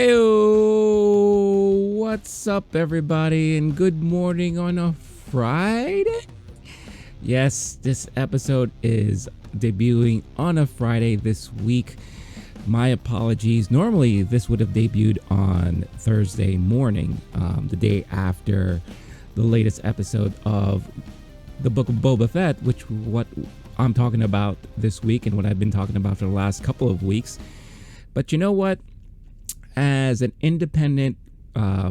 Hey, what's up, everybody, and good morning on a Friday? Yes, this episode is debuting on a Friday this week. My apologies. Normally, this would have debuted on Thursday morning, the day after the latest episode of the Book of Boba Fett, which what I'm talking about this week and what I've been talking about for the last couple of weeks. But you know what? As an independent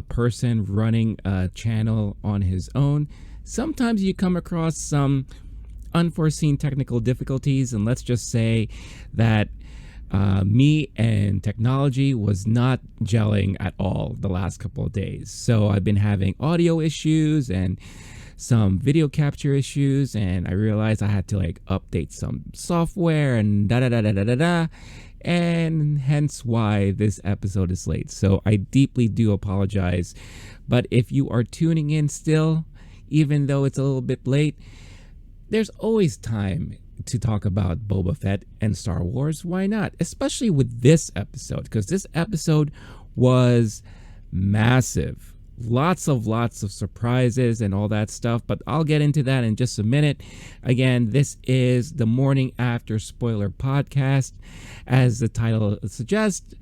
person running a channel on his own, sometimes you come across some unforeseen technical difficulties, and let's just say that me and technology was not gelling at all the last couple of days. So I've been having audio issues and some video capture issues, and I realized I had to update some software and da, and hence why this episode is late. So I deeply do apologize. But if you are tuning in still, even though it's a little bit late, there's always time to talk about Boba Fett and Star Wars. Why not? Especially with this episode, because this episode was massive. Lots of surprises and all that stuff, but I'll get into that in just a minute. Again, this is the Morning After Spoiler Podcast, as the title suggests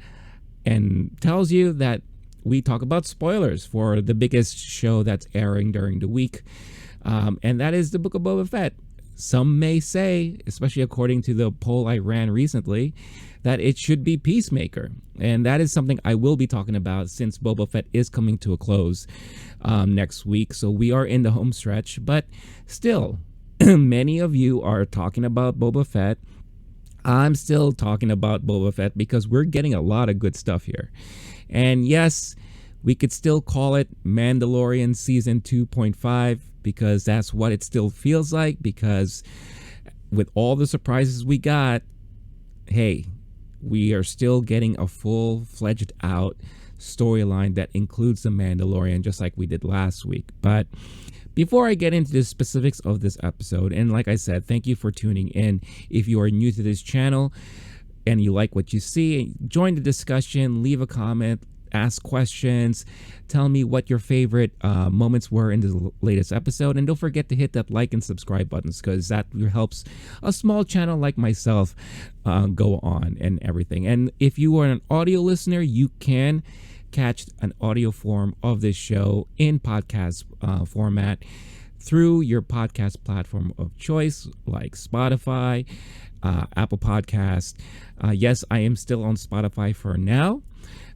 and tells you that we talk about spoilers for the biggest show that's airing during the week, and that is the Book of Boba Fett. Some may say, especially according to the poll I ran recently, that it should be Peacemaker. And that is something I will be talking about since Boba Fett is coming to a close next week. So we are in the home stretch. But still, many of you are talking about Boba Fett. I'm still talking about Boba Fett because we're getting a lot of good stuff here. And yes, we could still call it Mandalorian Season 2.5 because that's what it still feels like. Because with all the surprises we got, hey, we are still getting a full-fledged out storyline that includes the Mandalorian, just like we did last week. But before I get into the specifics of this episode, and like I said, thank you for tuning in. If you are new to this channel and you like what you see, join the discussion, leave a comment, ask questions, tell me what your favorite moments were in the latest episode, and don't forget to hit that like and subscribe buttons, because that helps a small channel like myself go on and everything. And if you are an audio listener, you can catch an audio form of this show in podcast format through your podcast platform of choice, like Spotify, Apple Podcast. Yes, I am still on Spotify for now.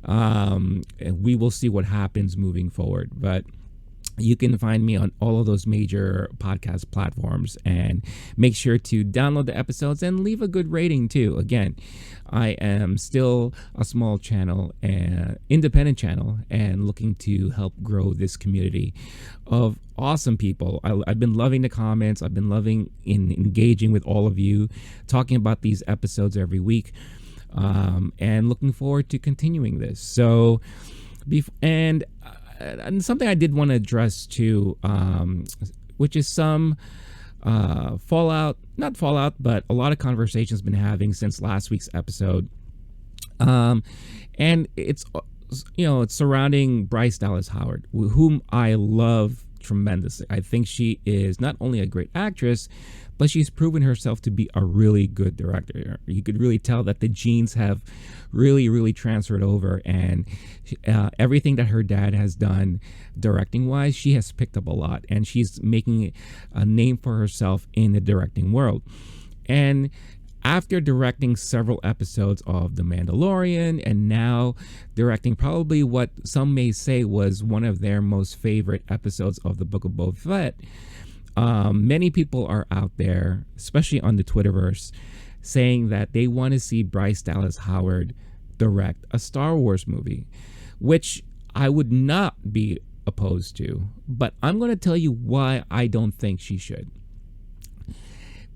And we will see what happens moving forward, but you can find me on all of those major podcast platforms, and make sure to download the episodes and leave a good rating too. Again, I am still a small channel and independent channel, and looking to help grow this community of awesome people. I've been loving the comments. I've been loving engaging with all of you, talking about these episodes every week. And looking forward to continuing this. So, and something I did want to address too, which is some not fallout, but a lot of conversations been having since last week's episode. And it's surrounding Bryce Dallas Howard, whom I love tremendously. I think she is not only a great actress, but she's proven herself to be a really good director. You could really tell that the genes have really transferred over, and everything that her dad has done directing wise, she has picked up a lot, and she's making a name for herself in the directing world. And after directing several episodes of The Mandalorian, and now directing probably what some may say was one of their most favorite episodes of the Book of Boba Fett, many people are out there, especially on the Twitterverse, saying that they want to see Bryce Dallas Howard direct a Star Wars movie, which I would not be opposed to, but I'm going to tell you why I don't think she should.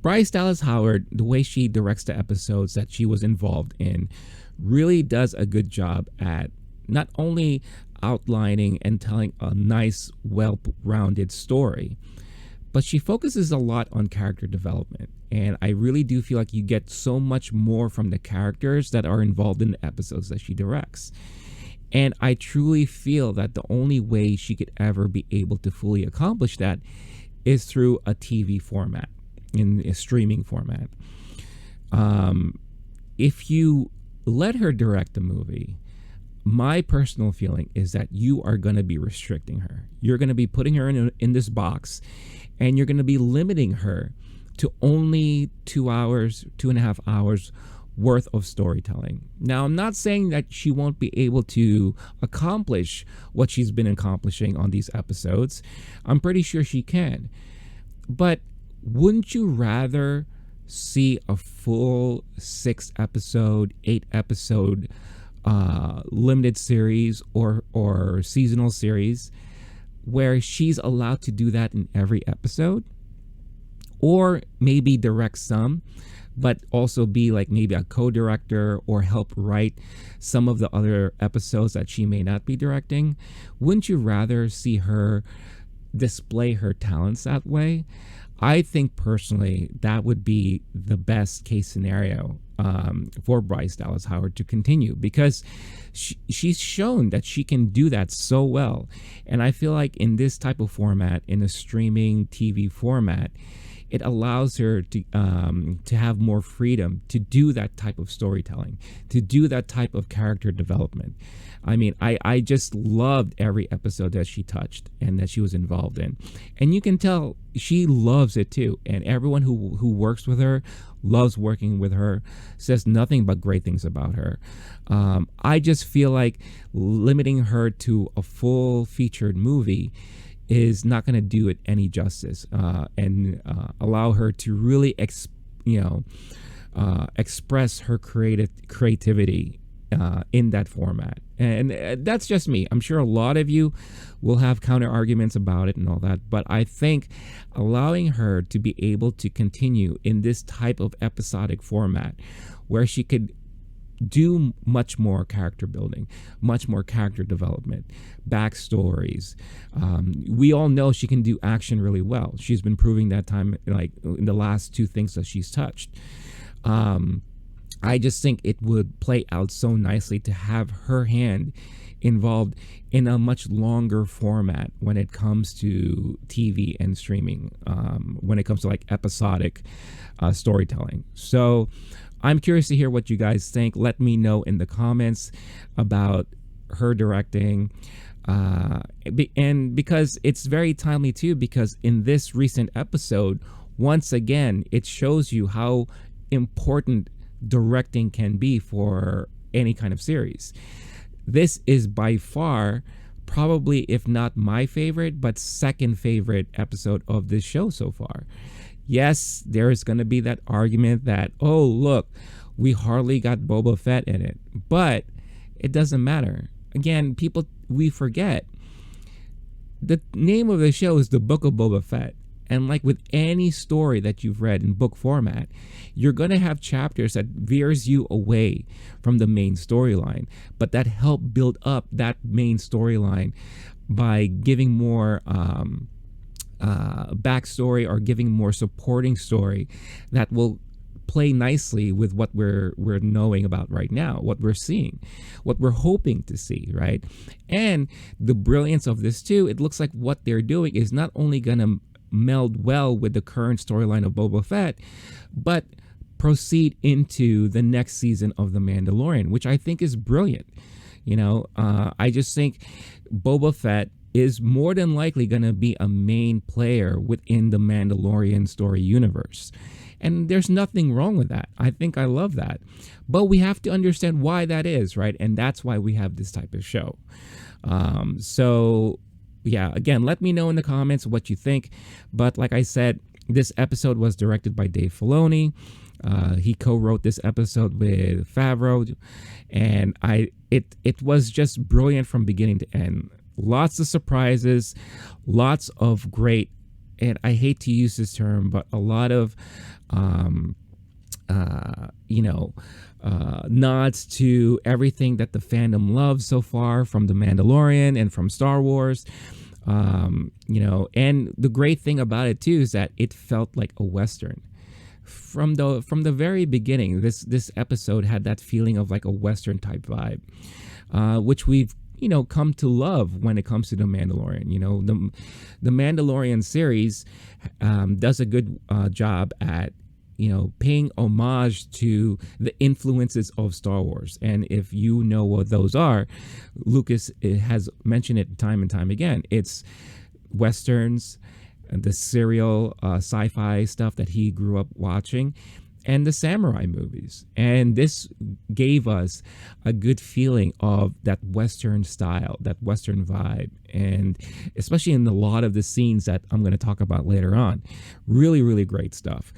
Bryce Dallas Howard, the way she directs the episodes that she was involved in, really does a good job at not only outlining and telling a nice, well-rounded story, but she focuses a lot on character development. And I really do feel like you get so much more from the characters that are involved in the episodes that she directs. And I truly feel that the only way she could ever be able to fully accomplish that is through a TV format, in a streaming format. If you let her direct the movie, my personal feeling is that you are going to be restricting her. You're going to be putting her in this box, and you're going to be limiting her to only 2 hours, 2.5 hours worth of storytelling. Now, I'm not saying that she won't be able to accomplish what she's been accomplishing on these episodes. I'm pretty sure she can. But wouldn't you rather see a full 6-episode, 8-episode limited series or seasonal series where she's allowed to do that in every episode? Or maybe direct some, but also be like maybe a co-director or help write some of the other episodes that she may not be directing? Wouldn't you rather see her display her talents that way? I think personally that would be the best case scenario for Bryce Dallas Howard to continue, because she's shown that she can do that so well. And I feel like in this type of format, in a streaming TV format, it allows her to have more freedom to do that type of storytelling, to do that type of character development. I mean, I just loved every episode that she touched and that she was involved in. And you can tell she loves it too. And everyone who works with her loves working with her, says nothing but great things about her. I just feel like limiting her to a full featured movie is not going to do it any justice, and allow her to really express her creativity in that format. And that's just me. I'm sure a lot of you will have counter arguments about it and all that, but I think allowing her to be able to continue in this type of episodic format where she could do much more character building, much more character development, backstories. We all know she can do action really well. She's been proving that time, like in the last 2 things that she's touched. I just think it would play out so nicely to have her hand involved in a much longer format when it comes to TV and streaming, when it comes to like episodic storytelling. So I'm curious to hear what you guys think. Let me know in the comments about her directing. And because it's very timely too, because in this recent episode, once again, it shows you how important directing can be for any kind of series. This is by far probably, if not my favorite, but second favorite episode of this show so far. Yes, there is going to be that argument that, oh, look, we hardly got Boba Fett in it, but it doesn't matter. Again, we forget. The name of the show is the Book of Boba Fett. And like with any story that you've read in book format, you're going to have chapters that veers you away from the main storyline, but that help build up that main storyline by giving more backstory or giving more supporting story that will play nicely with what we're knowing about right now, what we're seeing, what we're hoping to see, right? And the brilliance of this too, it looks like what they're doing is not only going to meld well with the current storyline of Boba Fett, but proceed into the next season of The Mandalorian, which I think is brilliant. I just think Boba Fett is more than likely going to be a main player within the Mandalorian story universe. And there's nothing wrong with that. I think I love that. But we have to understand why that is, right? And that's why we have this type of show. So yeah, again, let me know in the comments what you think. But like I said, this episode was directed by Dave Filoni. He co-wrote this episode with Favreau, and it was just brilliant from beginning to end. Lots of surprises, lots of great, and I hate to use this term, but a lot of nods to everything that the fandom loves so far from The Mandalorian and from Star Wars. And the great thing about it too is that it felt like a Western. from the very beginning, this episode had that feeling of like a Western type vibe, which we've come to love when it comes to the Mandalorian. The Mandalorian series does a good job at paying homage to the influences of Star Wars. And if you know what those are, Lucas has mentioned it time and time again. It's Westerns, the serial sci-fi stuff that he grew up watching, and the samurai movies. And this gave us a good feeling of that Western style, that Western vibe. And especially in a lot of the scenes that I'm going to talk about later on. Really, really great stuff.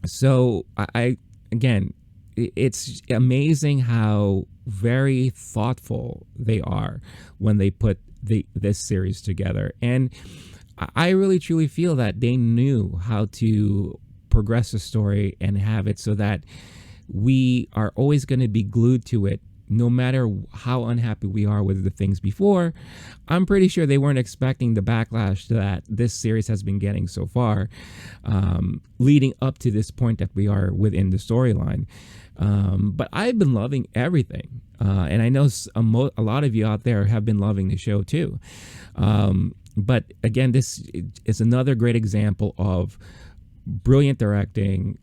So I again, it's amazing how very thoughtful they are when they put this series together. And I really truly feel that they knew how to progress the story and have it so that we are always going to be glued to it, no matter how unhappy we are with the things before. I'm pretty sure they weren't expecting the backlash that this series has been getting so far, leading up to this point that we are within the storyline. But I've been loving everything. And I know a lot of you out there have been loving the show too. But again, this is another great example of brilliant directing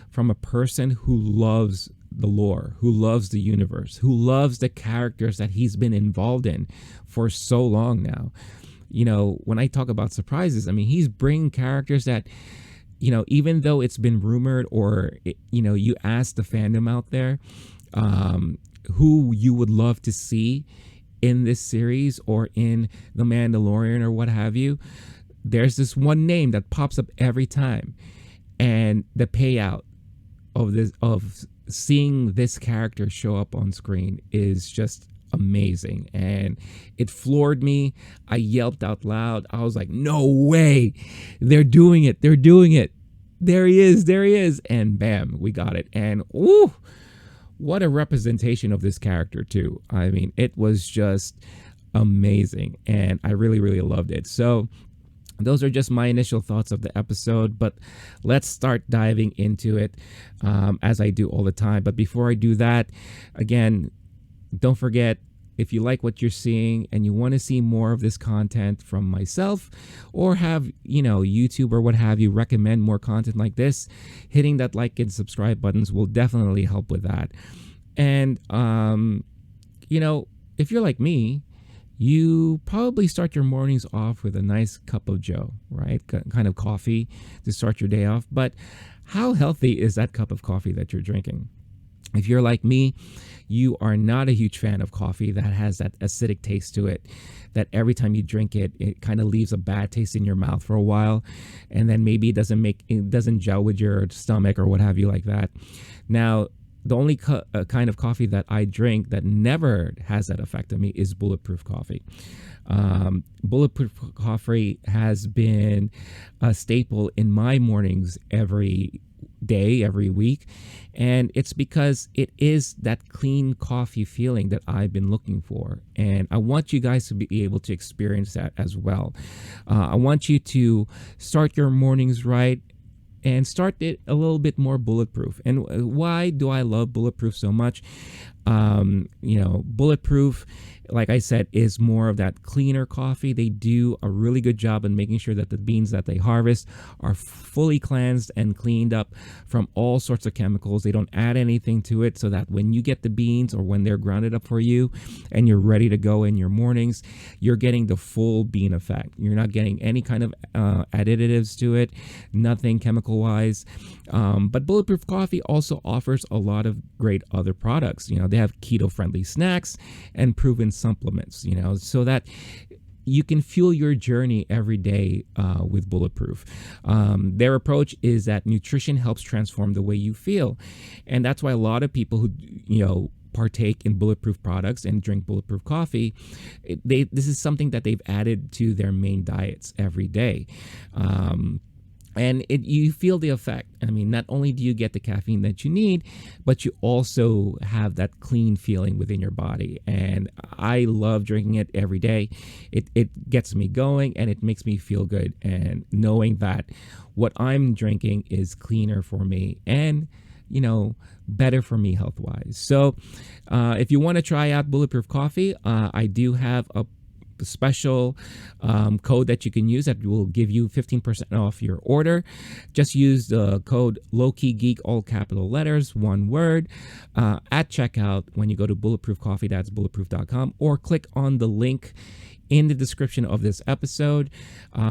from a person who loves the lore, who loves the universe, who loves the characters that he's been involved in for so long now. When I talk about surprises, I mean, he's bringing characters that, even though it's been rumored or, you ask the fandom out there who you would love to see in this series or in The Mandalorian or what have you, there's this one name that pops up every time. And the payout of seeing this character show up on screen is just amazing. And it floored me. I yelped out loud. I was like, no way. They're doing it. There he is. And bam, we got it. And ooh, what a representation of this character too. I mean, it was just amazing. And I really, really loved it. So those are just my initial thoughts of the episode, but let's start diving into it as I do all the time. But before I do that, again, don't forget, if you like what you're seeing and you want to see more of this content from myself, or have, YouTube or what have you recommend more content like this, hitting that like and subscribe buttons will definitely help with that. And, if you're like me, you probably start your mornings off with a nice cup of joe, right? Kind of coffee to start your day off. But how healthy is that cup of coffee that you're drinking? If you're like me, you are not a huge fan of coffee that has that acidic taste to it, that every time you drink it, it kind of leaves a bad taste in your mouth for a while. And then maybe it doesn't gel with your stomach or what have you like that. Now, the only kind of coffee that I drink that never has that effect on me is Bulletproof Coffee. Bulletproof Coffee has been a staple in my mornings every day, every week. And it's because it is that clean coffee feeling that I've been looking for. And I want you guys to be able to experience that as well. I want you to start your mornings right and start it a little bit more bulletproof. And why do I love Bulletproof so much? Bulletproof, like I said, is more of that cleaner coffee. They do a really good job in making sure that the beans that they harvest are fully cleansed and cleaned up from all sorts of chemicals. They don't add anything to it, so that when you get the beans or when they're grounded up for you and you're ready to go in your mornings, you're getting the full bean effect. You're not getting any kind of additives to it, nothing chemical wise. But Bulletproof Coffee also offers a lot of great other products. They have keto friendly snacks and proven supplements, so that you can fuel your journey every day with Bulletproof. Their approach is that nutrition helps transform the way you feel. And that's why a lot of people who, partake in Bulletproof products and drink Bulletproof coffee, this is something that they've added to their main diets every day. and you feel the effect. I mean, not only do you get the caffeine that you need, but you also have that clean feeling within your body. And I love drinking it every day. It gets me going and it makes me feel good. And knowing that what I'm drinking is cleaner for me and, better for me health wise. So if you want to try out Bulletproof Coffee, I do have a special code that you can use that will give you 15% off your order. Just use the code LOWKEY GEEK, all capital letters, one word, at checkout when you go to Bulletproof Coffee. That's bulletproof.com, or click on the link in the description of this episode.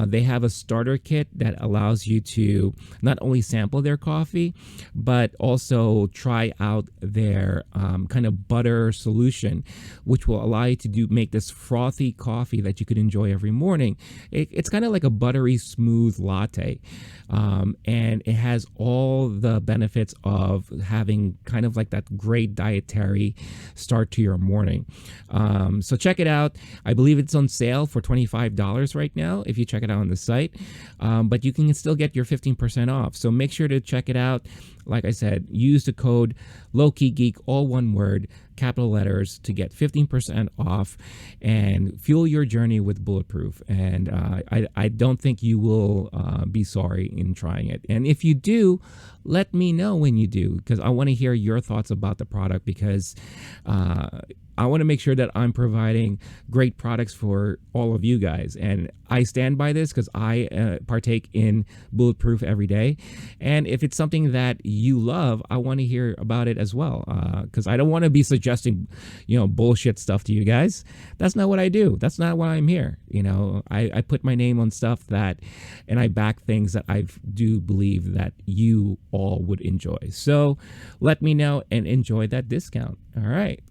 They have a starter kit that allows you to not only sample their coffee, but also try out their kind of butter solution, which will allow you to make this frothy coffee that you could enjoy every morning. It's kind of like a buttery smooth latte. And it has all the benefits of having kind of like that great dietary start to your morning. So check it out. I believe it's on sale for $25 right now if you check it out on the site, but you can still get your 15% off. So make sure to check it out. Like I said, use the code LOWKEY GEEK, all one word, capital letters, to get 15% off and fuel your journey with Bulletproof. And I don't think you will be sorry in trying it. And if you do, let me know when you do, because I want to hear your thoughts about the product, because I want to make sure that I'm providing great products for all of you guys. And I stand by this because I partake in Bulletproof every day. And if it's something that you love, I want to hear about it as well, because I don't want to be suggesting, bullshit stuff to you guys. That's not what I do. That's not why I'm here. I put my name on stuff and I back things that I do believe that you all would enjoy. So let me know and enjoy that discount. All right.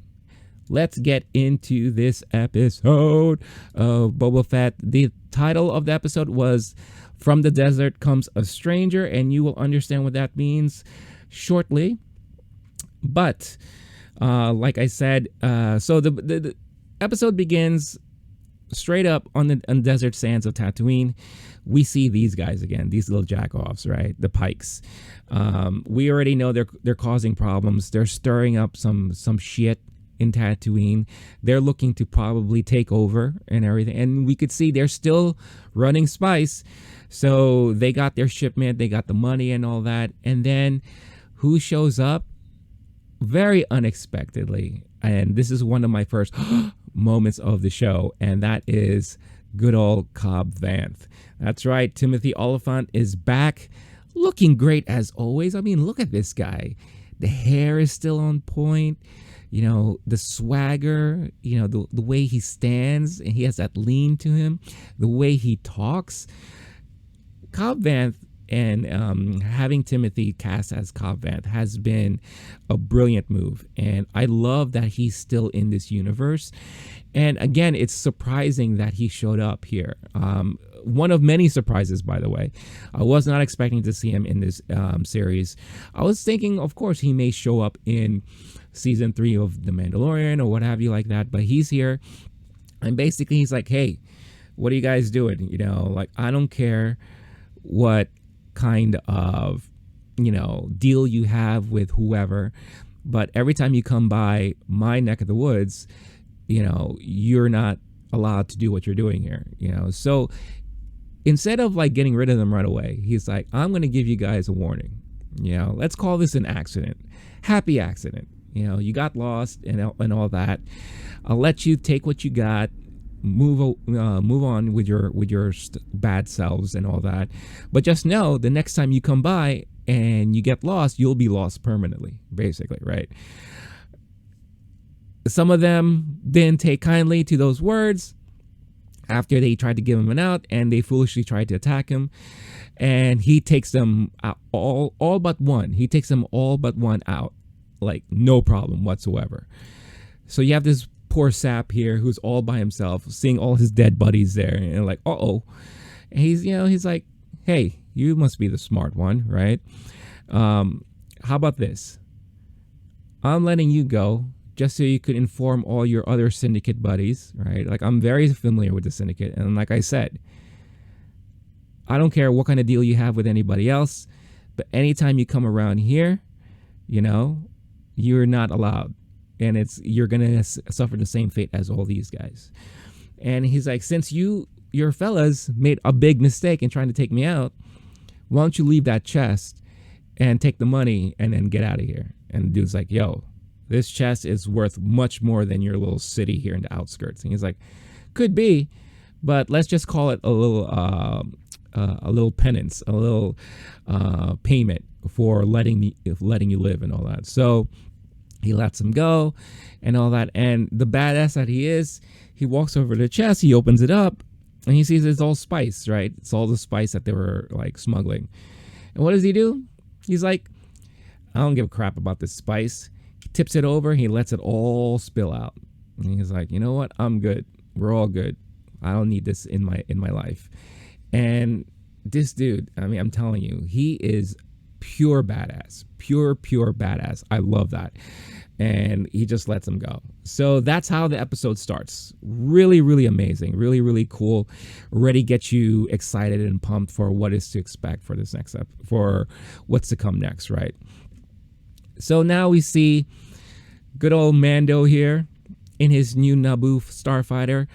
Let's get into this episode of Boba Fett. The title of the episode was From the Desert Comes a Stranger, and you will understand what that means shortly. But like I said, so the episode begins straight up on the desert sands of Tatooine. We see these guys again, these little jack-offs, right? The Pikes. We already know they're causing problems. They're stirring up some shit in Tatooine. They're looking to probably take over and everything. And we could see they're still running spice. So they got their shipment, they got the money and all that. And then who shows up? Very unexpectedly. And this is one of my first moments of the show. And that is good old Cobb Vanth. That's right. Timothy Oliphant is back, looking great as always. I mean, look at this guy. The hair is still on point. The swagger, the way he stands, and he has that lean to him, the way he talks. Cobb Vanth, and having Timothy cast as Cobb Vanth has been a brilliant move. And I love that he's still in this universe. And again, it's surprising that he showed up here. One of many surprises, by the way. I was not expecting to see him in this series. I was thinking, of course, he may show up in season 3 of The Mandalorian or what have you like that, but he's here, and basically he's like, hey, what are you guys doing? I don't care what kind of deal you have with whoever, but every time you come by my neck of the woods, you're not allowed to do what you're doing here. So instead of getting rid of them right away, he's like, I'm going to give you guys a warning. Let's call this an accident, happy accident. You got lost and all that. I'll let you take what you got, move on with your bad selves and all that. But just know, the next time you come by and you get lost, you'll be lost permanently, basically, right? Some of them didn't take kindly to those words after they tried to give him an out, and they foolishly tried to attack him. And he takes them out, all but one. He takes them all but one out. No problem whatsoever. So you have this poor sap here who's all by himself, seeing all his dead buddies there, and uh-oh. And he's like, hey, you must be the smart one, right? How about this? I'm letting you go just so you could inform all your other syndicate buddies, right? I'm very familiar with the syndicate, and like I said, I don't care what kind of deal you have with anybody else, but anytime you come around here, you know, you're not allowed. And you're going to suffer the same fate as all these guys. And he's like, since your fellas made a big mistake in trying to take me out, why don't you leave that chest and take the money and then get out of here? And the dude's like, yo, this chest is worth much more than your little city here in the outskirts. And he's like, could be, but let's just call it a little penance, a little payment for letting you live and all that. So he lets him go and all that. And the badass that he is, he walks over to the chest, he opens it up, and he sees it's all spice, right? It's all the spice that they were like smuggling. And what does he do? He's like, I don't give a crap about this spice. He tips it over, he lets it all spill out. And he's like, you know what? I'm good. We're all good. I don't need this in my life. And this dude, I mean, I'm telling you, he is pure badass. Pure badass. I love that. And he just lets him go. So that's how the episode starts. Really amazing. Really cool. Already gets you excited and pumped for what is to expect for this next for what's to come next, right? So now we see good old Mando here in his new Naboo starfighter.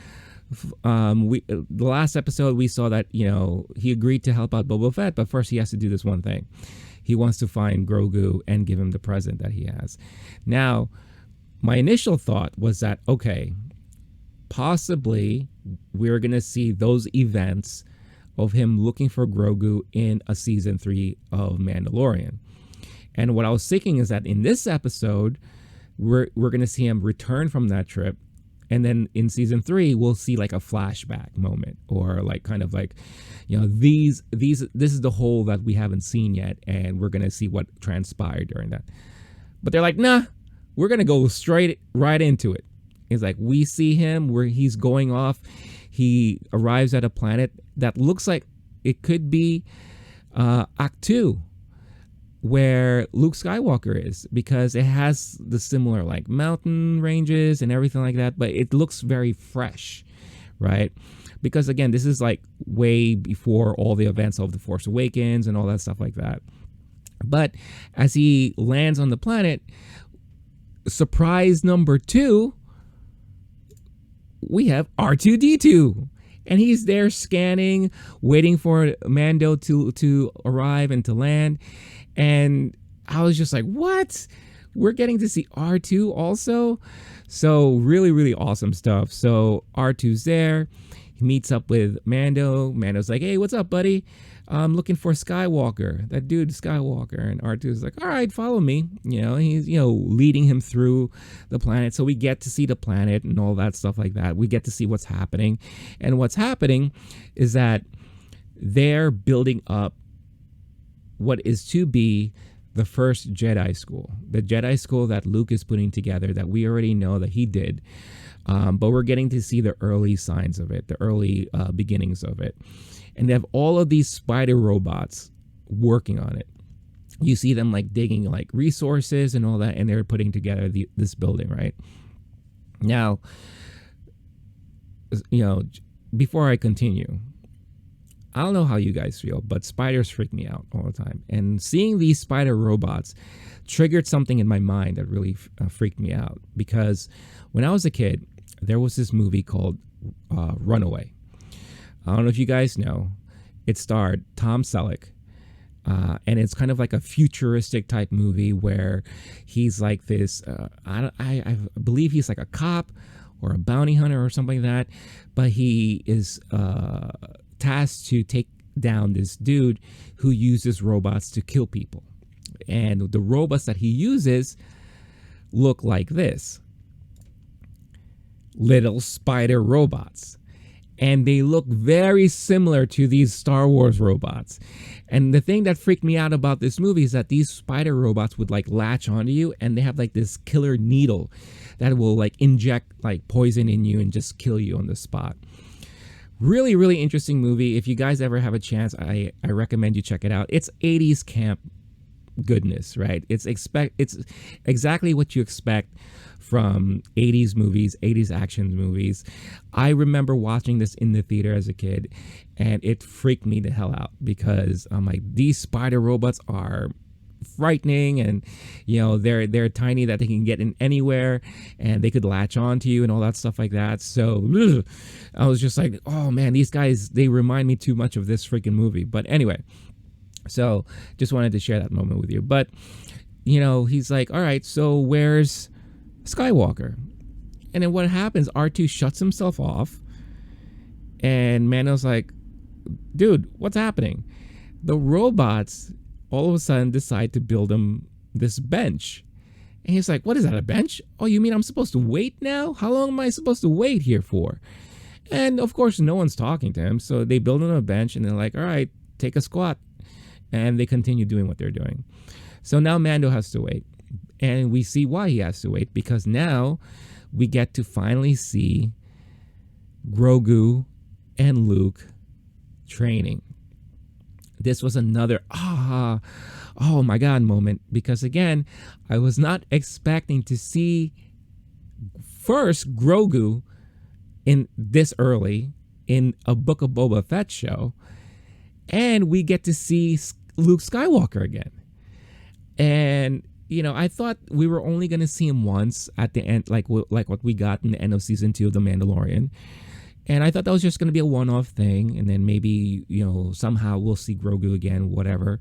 The last episode we saw that, you know, he agreed to help out Boba Fett, but first he has to do this one thing. He wants to find Grogu and give him the present that he has. Now, my initial thought was that, okay, possibly we're going to see those events of him looking for Grogu in a season 3 of Mandalorian. And what I was thinking is that in this episode, we're going to see him return from that trip. And then in season 3, we'll see like a flashback moment, or like kind of like, you know, this is the whole that we haven't seen yet. And we're going to see what transpired during that. But they're like, nah, we're going to go straight right into it. It's like, we see him where he's going off. He arrives at a planet that looks like it could be Act 2, where Luke Skywalker is, because it has the similar like mountain ranges and everything like that, but it looks very fresh, right? Because again, this is like way before all the events of The Force Awakens and all that stuff like that. But as he lands on the planet, surprise number 2, we have R2-D2. And he's there scanning, waiting for Mando to arrive and to land. And I was just like, what? We're getting to see R2 also? So really awesome stuff. So R2's there. He meets up with Mando. Mando's like, hey, what's up, buddy? I'm looking for Skywalker. That dude, Skywalker. And R2's like, all right, follow me. You know, he's, you know, leading him through the planet. So we get to see the planet and all that stuff like that. We get to see what's happening. And what's happening is that they're building up what is to be the first Jedi school, the Jedi school that Luke is putting together, that we already know that he did. But we're getting to see the early signs of it, the early beginnings of it. And they have all of these spider robots working on it. You see them like digging like resources and all that, and they're putting together this building, right? Now, you know, before I continue, I don't know how you guys feel, but spiders freak me out all the time. And seeing these spider robots triggered something in my mind that really freaked me out. Because when I was a kid, there was this movie called Runaway. I don't know if you guys know. It starred Tom Selleck. And it's kind of like a futuristic type movie where he's like this, I believe he's like a cop or a bounty hunter or something like that. But he is tasked to take down this dude who uses robots to kill people. And the robots that he uses look like this. Little spider robots. And they look very similar to these Star Wars robots. And the thing that freaked me out about this movie is that these spider robots would like latch onto you, and they have like this killer needle that will like inject like poison in you and just kill you on the spot. Really interesting movie. If you guys ever have a chance, I recommend you check it out. It's 80s camp goodness, right? It's exactly what you expect from 80s movies, 80s action movies. I remember watching this in the theater as a kid, and it freaked me the hell out because I'm like, these spider robots are frightening, and they're tiny, that they can get in anywhere and they could latch on to you and all that stuff like that. So I was just like, oh man, these guys, they remind me too much of this freaking movie. But anyway, so just wanted to share that moment with you. But he's like, all right, so where's Skywalker? And then what happens, R2 shuts himself off, and Mando's like, dude, what's happening? The robots all of a sudden decide to build him this bench. And he's like, what is that, a bench? Oh, you mean I'm supposed to wait now? How long am I supposed to wait here for? And of course, no one's talking to him. So they build him a bench, and they're like, all right, take a squat. And they continue doing what they're doing. So now Mando has to wait. And we see why he has to wait, because now we get to finally see Grogu and Luke training. This was another oh my god moment, because again, I was not expecting to see first Grogu in this early in a Book of Boba Fett show, and we get to see Luke Skywalker again. And I thought we were only going to see him once at the end, like what we got in the end of season 2 of The Mandalorian. And I thought that was just going to be a one-off thing, and then maybe somehow we'll see Grogu again, whatever.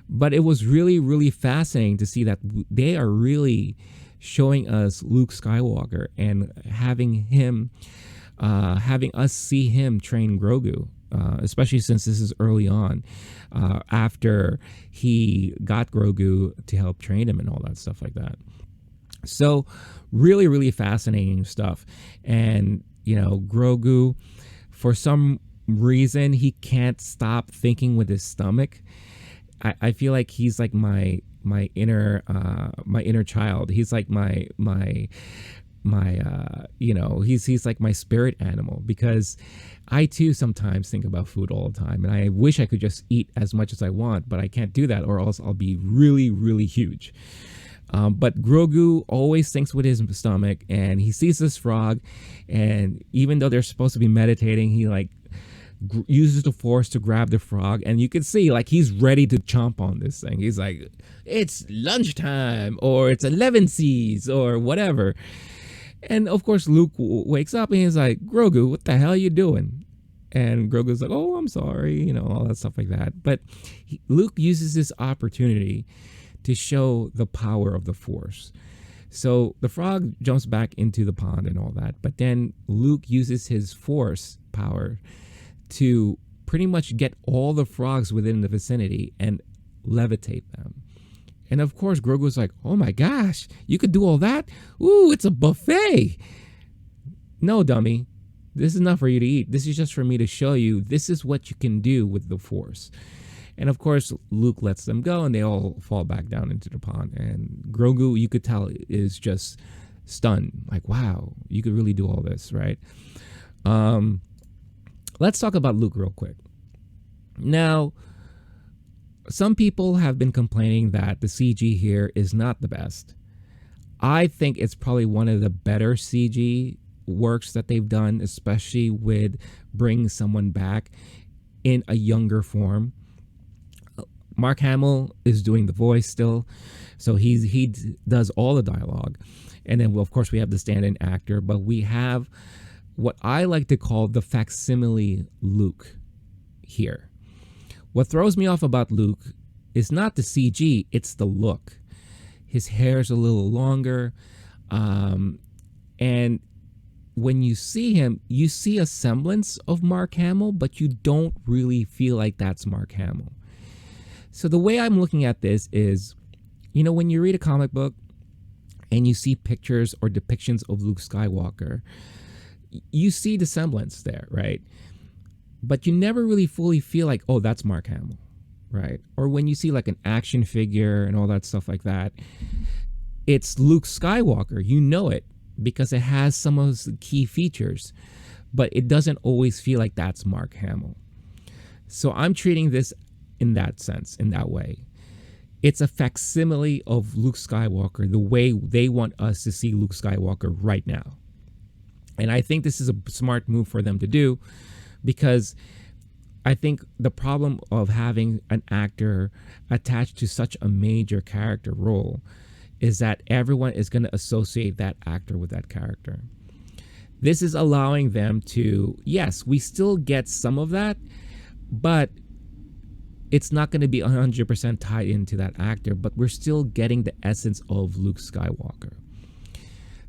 But it was really, really fascinating to see that they are really showing us Luke Skywalker and having us see him train Grogu, especially since this is early on, after he got Grogu to help train him and all that stuff like that. So really, really fascinating stuff. And, Grogu, for some reason, he can't stop thinking with his stomach. I feel like he's like my inner child. He's like my he's like my spirit animal, because I too sometimes think about food all the time, and I wish I could just eat as much as I want, but I can't do that, or else I'll be really, really huge. But Grogu always thinks with his stomach, and he sees this frog, and even though they're supposed to be meditating, he uses the Force to grab the frog, and you can see he's ready to chomp on this thing. He's like, it's lunchtime, or it's 11 C's, or whatever. And of course, Luke wakes up and he's like, Grogu, what the hell are you doing? And Grogu's like, oh, I'm sorry, all that stuff like that. But Luke uses this opportunity to show the power of the Force. So the frog jumps back into the pond and all that, but then Luke uses his Force power to pretty much get all the frogs within the vicinity and levitate them. And of course, Grogu's like, oh my gosh, you could do all that? Ooh, it's a buffet. No, dummy. This is not for you to eat. This is just for me to show you this is what you can do with the Force. And of course, Luke lets them go, and they all fall back down into the pond. And Grogu, you could tell, is just stunned. Like, wow, you could really do all this, right? Let's talk about Luke real quick. Now, some people have been complaining that the CG here is not the best. I think it's probably one of the better CG works that they've done, especially with bringing someone back in a younger form. Mark Hamill is doing the voice still, so he does all the dialogue. And then, of course, we have the stand-in actor, but we have what I like to call the facsimile Luke here. What throws me off about Luke is not the CG, it's the look. His hair's a little longer, and when you see him, you see a semblance of Mark Hamill, but you don't really feel like that's Mark Hamill. So the way I'm looking at this is, when you read a comic book and you see pictures or depictions of Luke Skywalker, you see the semblance there, right? But you never really fully feel like, oh, that's Mark Hamill, right? Or when you see an action figure and all that stuff like that, it's Luke Skywalker. You know it because it has some of those key features, but it doesn't always feel like that's Mark Hamill. So I'm treating this in that sense, in that way. It's a facsimile of Luke Skywalker, the way they want us to see Luke Skywalker right now. And I think this is a smart move for them to do, because I think the problem of having an actor attached to such a major character role is that everyone is going to associate that actor with that character. This is allowing them to, yes, we still get some of that, but it's not going to be 100% tied into that actor, but we're still getting the essence of Luke Skywalker.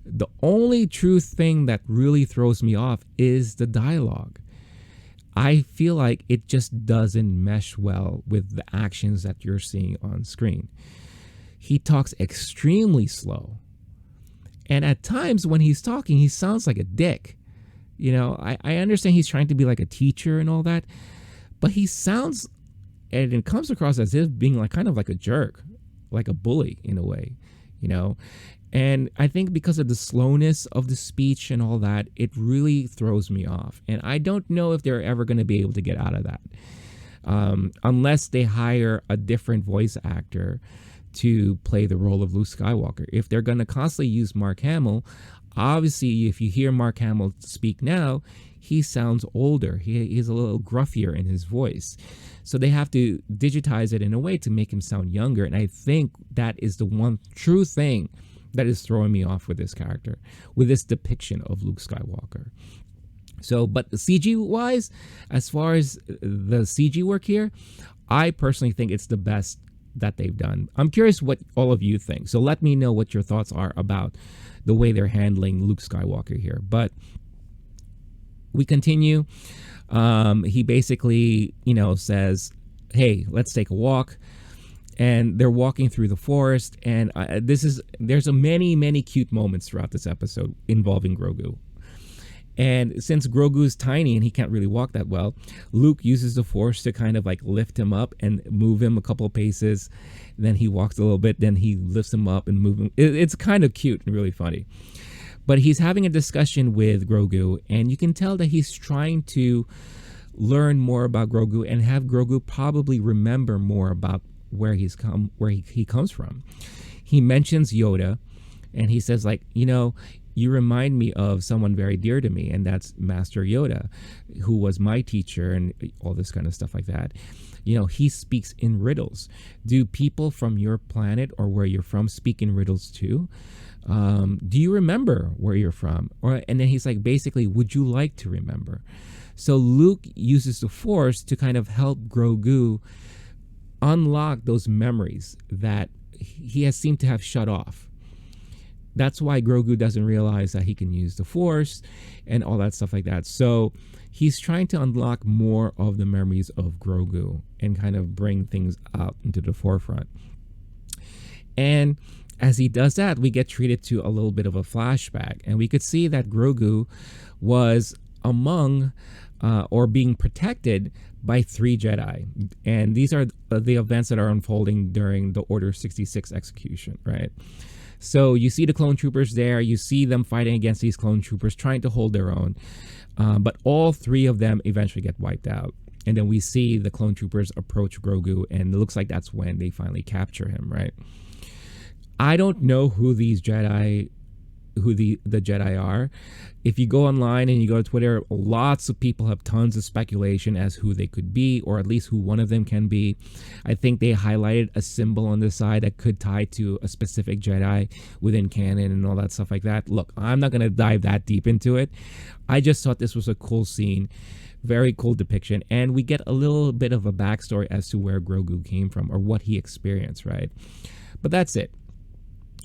The only true thing that really throws me off is the dialogue. I feel like it just doesn't mesh well with the actions that you're seeing on screen. He talks extremely slow. And at times when he's talking, he sounds like a dick. You know, I understand he's trying to be like a teacher and all that, but he sounds, and it comes across as if being like kind of like a jerk, like a bully in a way, you know. And I think because of the slowness of the speech and all that, it really throws me off. And I don't know if they're ever going to be able to get out of that, unless they hire a different voice actor to play the role of Luke Skywalker. If they're going to constantly use Mark Hamill, obviously if you hear Mark Hamill speak now, he sounds older. He's a little gruffier in his voice. So they have to digitize it in a way to make him sound younger. And I think that is the one true thing that is throwing me off with this character, with this depiction of Luke Skywalker. So, but CG wise, as far as the CG work here, I personally think it's the best that they've done. I'm curious what all of you think. So let me know what your thoughts are about the way they're handling Luke Skywalker here. But we continue. He basically, says, hey, let's take a walk. And they're walking through the forest. And there's many cute moments throughout this episode involving Grogu. And since Grogu's tiny and he can't really walk that well, Luke uses the Force to kind of like lift him up and move him a couple of paces. Then he walks a little bit, then he lifts him up and moves him. It's kind of cute and really funny. But he's having a discussion with Grogu, and you can tell that he's trying to learn more about Grogu and have Grogu probably remember more about where he comes from. He mentions Yoda, and he says, like, you remind me of someone very dear to me, and that's Master Yoda, who was my teacher, and all this kind of stuff like that. He speaks in riddles. Do people from your planet or where you're from speak in riddles too? Do you remember where you're from? And then he's like, basically, would you like to remember? So Luke uses the Force to kind of help Grogu unlock those memories that he has seemed to have shut off. That's why Grogu doesn't realize that he can use the Force and all that stuff like that. So he's trying to unlock more of the memories of Grogu and kind of bring things out into the forefront. And as he does that, we get treated to a little bit of a flashback. And we could see that Grogu was among or being protected by 3 Jedi. And these are the events that are unfolding during the Order 66 execution, right? So you see the clone troopers there. You see them fighting against these clone troopers, trying to hold their own. But all 3 of them eventually get wiped out. And then we see the clone troopers approach Grogu, and it looks like that's when they finally capture him, right? I don't know who these Jedi, who the Jedi are. If you go online and you go to Twitter, lots of people have tons of speculation as who they could be, or at least who one of them can be. I think they highlighted a symbol on the side that could tie to a specific Jedi within canon and all that stuff like that. Look, I'm not going to dive that deep into it. I just thought this was a cool scene, very cool depiction, and we get a little bit of a backstory as to where Grogu came from or what he experienced, right? But that's it.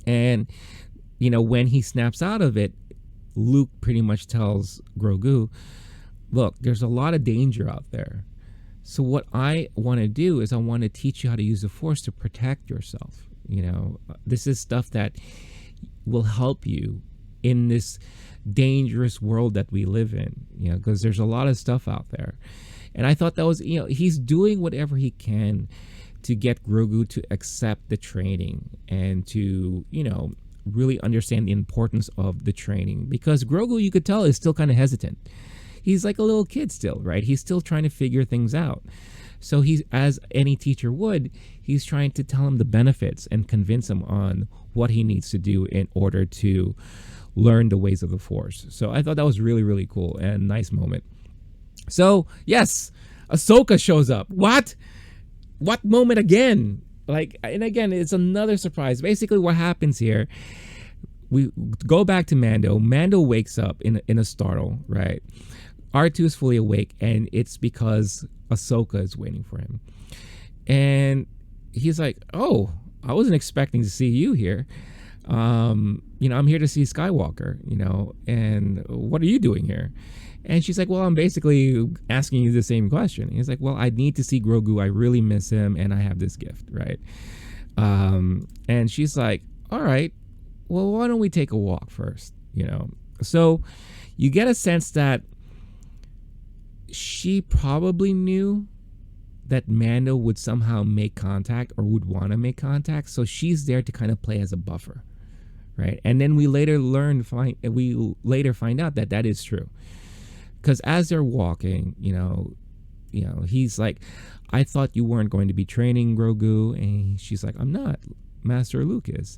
And, when he snaps out of it, Luke pretty much tells Grogu, look, there's a lot of danger out there. So what I want to do is I want to teach you how to use the Force to protect yourself. This is stuff that will help you in this dangerous world that we live in, because there's a lot of stuff out there. And I thought that was, he's doing whatever he can to get Grogu to accept the training and to, really understand the importance of the training, because Grogu, you could tell, is still kind of hesitant. He's like a little kid still, right? He's still trying to figure things out. So he's, as any teacher would, he's trying to tell him the benefits and convince him on what he needs to do in order to learn the ways of the Force. So I thought that was really, really cool and nice moment. So yes, Ahsoka shows up. What moment again? Like, and again, it's another surprise. Basically, what happens here? We go back to Mando. Mando wakes up in a startle, right? R2 is fully awake, and it's because Ahsoka is waiting for him. And he's like, "Oh, I wasn't expecting to see you here. I'm here to see Skywalker, and what are you doing here?" And she's like, "Well, I'm basically asking you the same question." He's like, "Well, I need to see Grogu. I really miss him, and I have this gift, right?" And she's like, "All right, well, why don't we take a walk first?" So you get a sense that she probably knew that Mando would somehow make contact or would want to make contact. So she's there to kind of play as a buffer, right? And then we later find out that that is true. Because as they're walking, he's like, "I thought you weren't going to be training Grogu." And she's like, "I'm not. Master Luke is."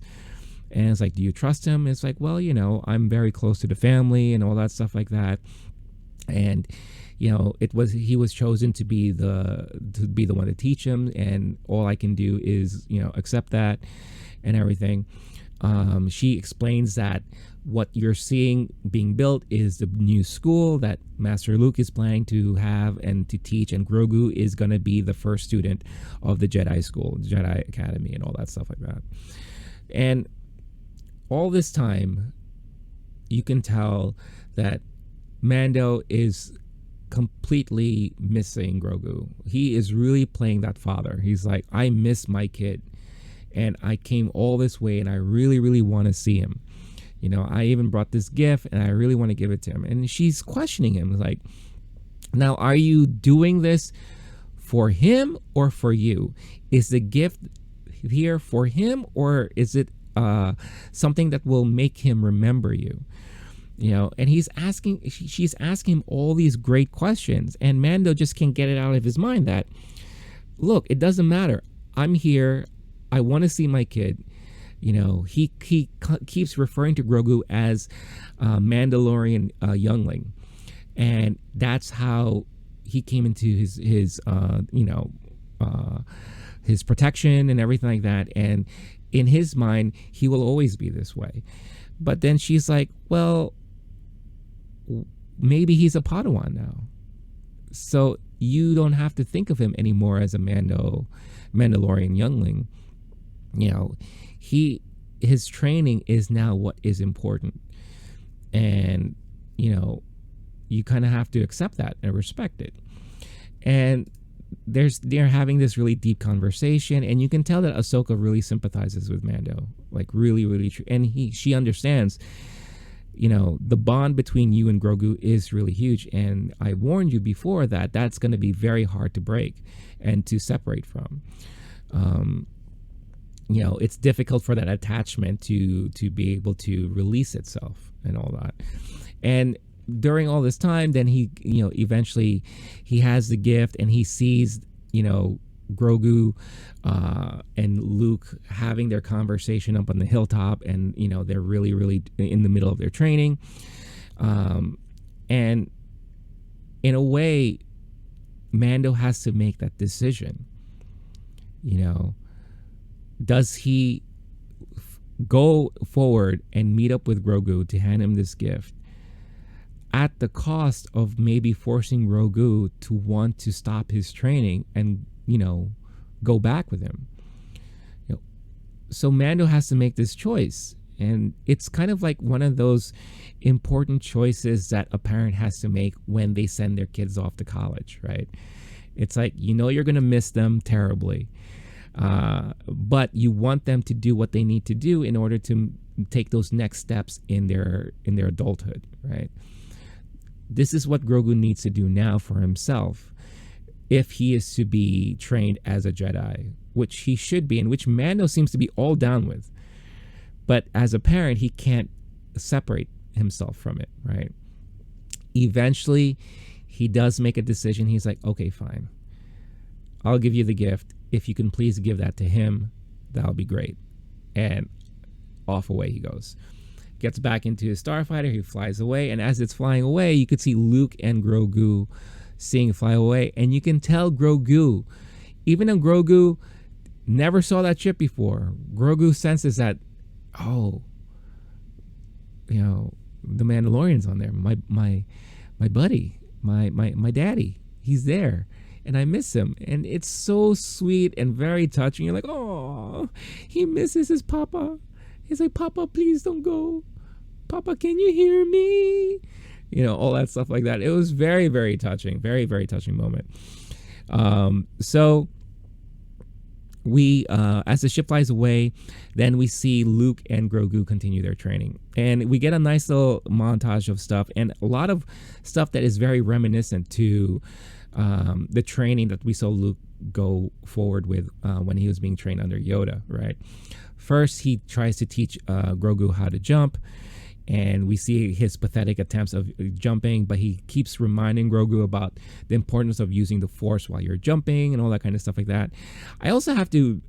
And it's like, "Do you trust him?" It's like, "Well, I'm very close to the family and all that stuff like that." And he was chosen to be the one to teach him, and all I can do is accept that and everything. She explains that what you're seeing being built is the new school that Master Luke is planning to have and to teach, and Grogu is going to be the first student of the Jedi school, Jedi Academy, and all that stuff like that. And all this time, you can tell that Mando is completely missing Grogu. He is really playing that father. He's like, "I miss my kid, and I came all this way, and I really, really want to see him. I even brought this gift, and I really want to give it to him." And she's questioning him, like, "Now, are you doing this for him or for you? Is the gift here for him, or is it something that will make him remember you?" And she's asking him all these great questions, and Mando just can't get it out of his mind that, look, it doesn't matter. I'm here. I want to see my kid. He keeps referring to Grogu as Mandalorian youngling, and that's how he came into his protection and everything like that. And in his mind, he will always be this way. But then she's like, "Well, maybe he's a Padawan now, so you don't have to think of him anymore as a Mandalorian youngling. His training is now what is important, and you kind of have to accept that and respect it." And they're having this really deep conversation, and you can tell that Ahsoka really sympathizes with Mando, like really, really true. And she understands, the bond between you and Grogu is really huge. And I warned you before that that's going to be very hard to break and to separate from. It's difficult for that attachment to be able to release itself and all that. And during all this time, then he, eventually he has the gift, and he sees, Grogu and Luke having their conversation up on the hilltop, and they're really, really in the middle of their training, and in a way, Mando has to make that decision. Does he go forward and meet up with Grogu to hand him this gift, at the cost of maybe forcing Grogu to want to stop his training and go back with him? So Mando has to make this choice, and it's kind of like one of those important choices that a parent has to make when they send their kids off to college, right? It's like, you're going to miss them terribly, but you want them to do what they need to do in order to take those next steps in their adulthood, right? This is what Grogu needs to do now for himself if he is to be trained as a Jedi, which he should be, and which Mando seems to be all down with. But as a parent, he can't separate himself from it, right? Eventually, he does make a decision. He's like, "Okay, fine. I'll give you the gift. If you can please give that to him, that'll be great. And off away he goes. Gets back into his starfighter. He flies away. And as it's flying away, you could see Luke and Grogu seeing it fly away. And you can tell Grogu, even though Grogu never saw that ship before, Grogu senses that, oh, you know, the Mandalorian's on there. My buddy, my daddy, he's there. And I miss him. And it's so sweet and very touching. You're like, oh, he misses his papa. He's like, Papa, please don't go. Papa, can you hear me? You know, all that stuff like that. It was very, very touching. Very, very touching moment. So we, as the ship flies away, then we see Luke and Grogu continue their training. And we get a nice little montage of stuff and a lot of stuff that is very reminiscent to the training that we saw Luke go forward with when he was being trained under Yoda, right? First, he tries to teach Grogu how to jump, and we see his pathetic attempts of jumping, but he keeps reminding Grogu about the importance of using the Force while you're jumping and all that kind of stuff like that. I also have to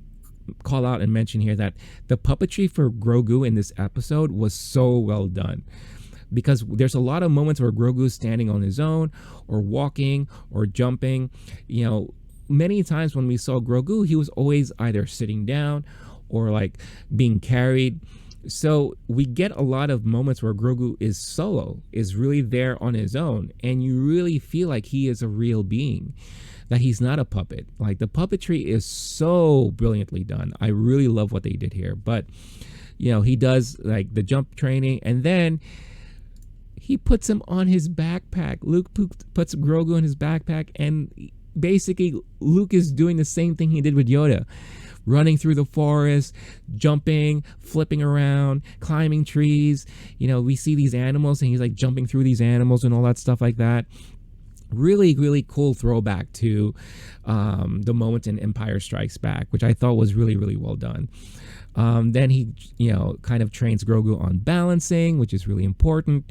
call out and mention here that the puppetry for Grogu in this episode was so well done, because there's a lot of moments where Grogu is standing on his own or walking or jumping. You know, many times when we saw Grogu, he was always either sitting down or like being carried. So we get a lot of moments where Grogu is solo, is really there on his own, and you really feel like he is a real being, that he's not a puppet. Like, the puppetry is so brilliantly done. I really love what they did here. But, you know, he does like the jump training, and then he puts him on his backpack. Luke puts Grogu on his backpack, and basically Luke is doing the same thing he did with Yoda. Running through the forest, jumping, flipping around, climbing trees. You know, we see these animals and he's like jumping through these animals and all that stuff like that. Really, really cool throwback to the moment in Empire Strikes Back, which I thought was really, really well done. Then he, you know, kind of trains Grogu on balancing, which is really important.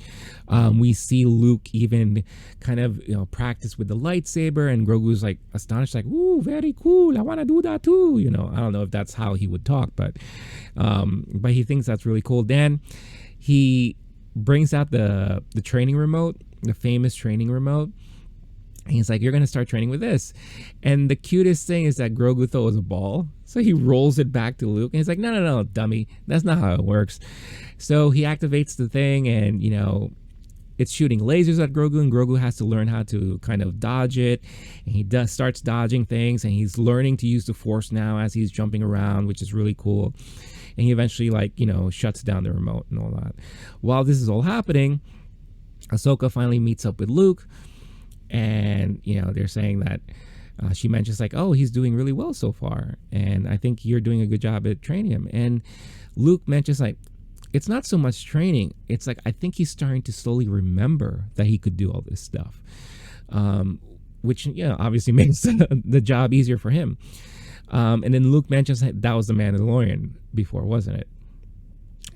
We see Luke even kind of, you know, practice with the lightsaber, and Grogu's like astonished, like, "Ooh, very cool! I want to do that too." You know, I don't know if that's how he would talk, but he thinks that's really cool. Then he brings out the training remote, the famous training remote. And he's like, "You're going to start training with this." And the cutest thing is that Grogu thought it was a ball. So he rolls it back to Luke. And he's like, no, dummy. That's not how it works. So he activates the thing, and, you know, it's shooting lasers at Grogu. And Grogu has to learn how to kind of dodge it. And he starts dodging things. And he's learning to use the Force now as he's jumping around, which is really cool. And he eventually, like, you know, shuts down the remote and all that. While this is all happening, Ahsoka finally meets up with Luke. And, you know, they're saying that she mentions like, "Oh, he's doing really well so far. And I think you're doing a good job at training him." And Luke mentions like, it's not so much training. It's like, I think he's starting to slowly remember that he could do all this stuff. Which, you know, obviously makes the job easier for him. And then Luke mentions that was the Mandalorian before, wasn't it?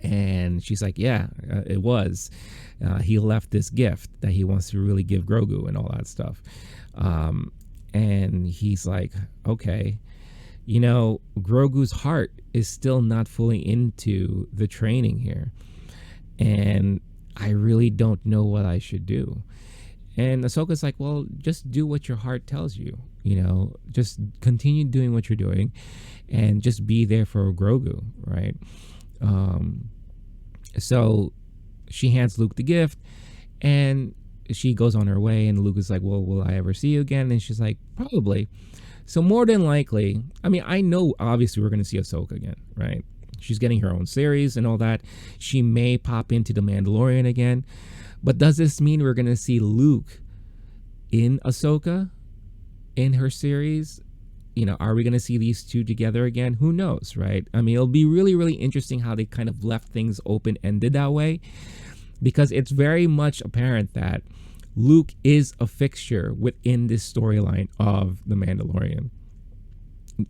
And she's like, "Yeah, it was. He left this gift that he wants to really give Grogu and all that stuff." And he's like, "Okay, you know, Grogu's heart is still not fully into the training here. And I really don't know what I should do." And Ahsoka's like, "Well, just do what your heart tells you. You know, just continue doing what you're doing and just be there for Grogu, right?" So she hands Luke the gift, and she goes on her way, and Luke is like, "Well, will I ever see you again?" And she's like, "Probably." So more than likely, I mean, I know obviously we're going to see Ahsoka again, right? She's getting her own series and all that. She may pop into The Mandalorian again. But does this mean we're going to see Luke in Ahsoka in her series? You know, are we going to see these two together again? Who knows, right? I mean, it'll be really, really interesting how they kind of left things open-ended that way, because it's very much apparent that Luke is a fixture within this storyline of The Mandalorian.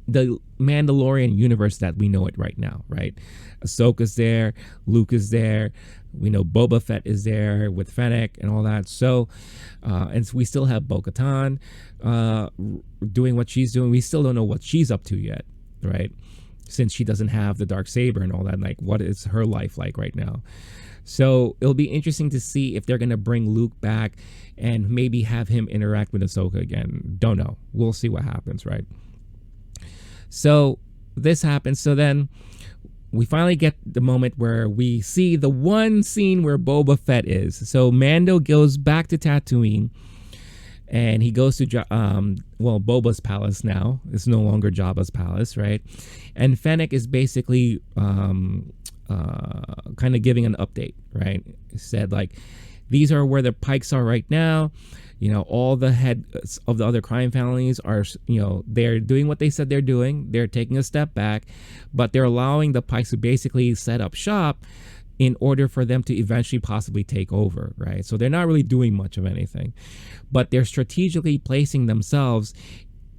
the Mandalorian universe that we know it right now, right? Ahsoka's there, Luke is there, we know Boba Fett is there with Fennec and all that. So, and we still have Bo-Katan doing what she's doing. We still don't know what she's up to yet, right? Since she doesn't have the dark saber and all that, like what is her life like right now? So it'll be interesting to see if they're gonna bring Luke back and maybe have him interact with Ahsoka again. Don't know. We'll see what happens, right? So this happens. So then we finally get the moment where we see the one scene where Boba Fett is. So Mando goes back to Tatooine, and he goes to Boba's palace now. It's no longer Jabba's palace, right? And Fennec is basically kind of giving an update, right? He said, like, these are where the Pikes are right now. You know, all the heads of the other crime families are, you know, they're doing what they said they're doing. They're taking a step back, but they're allowing the Pikes to basically set up shop in order for them to eventually possibly take over, right? So they're not really doing much of anything, but they're strategically placing themselves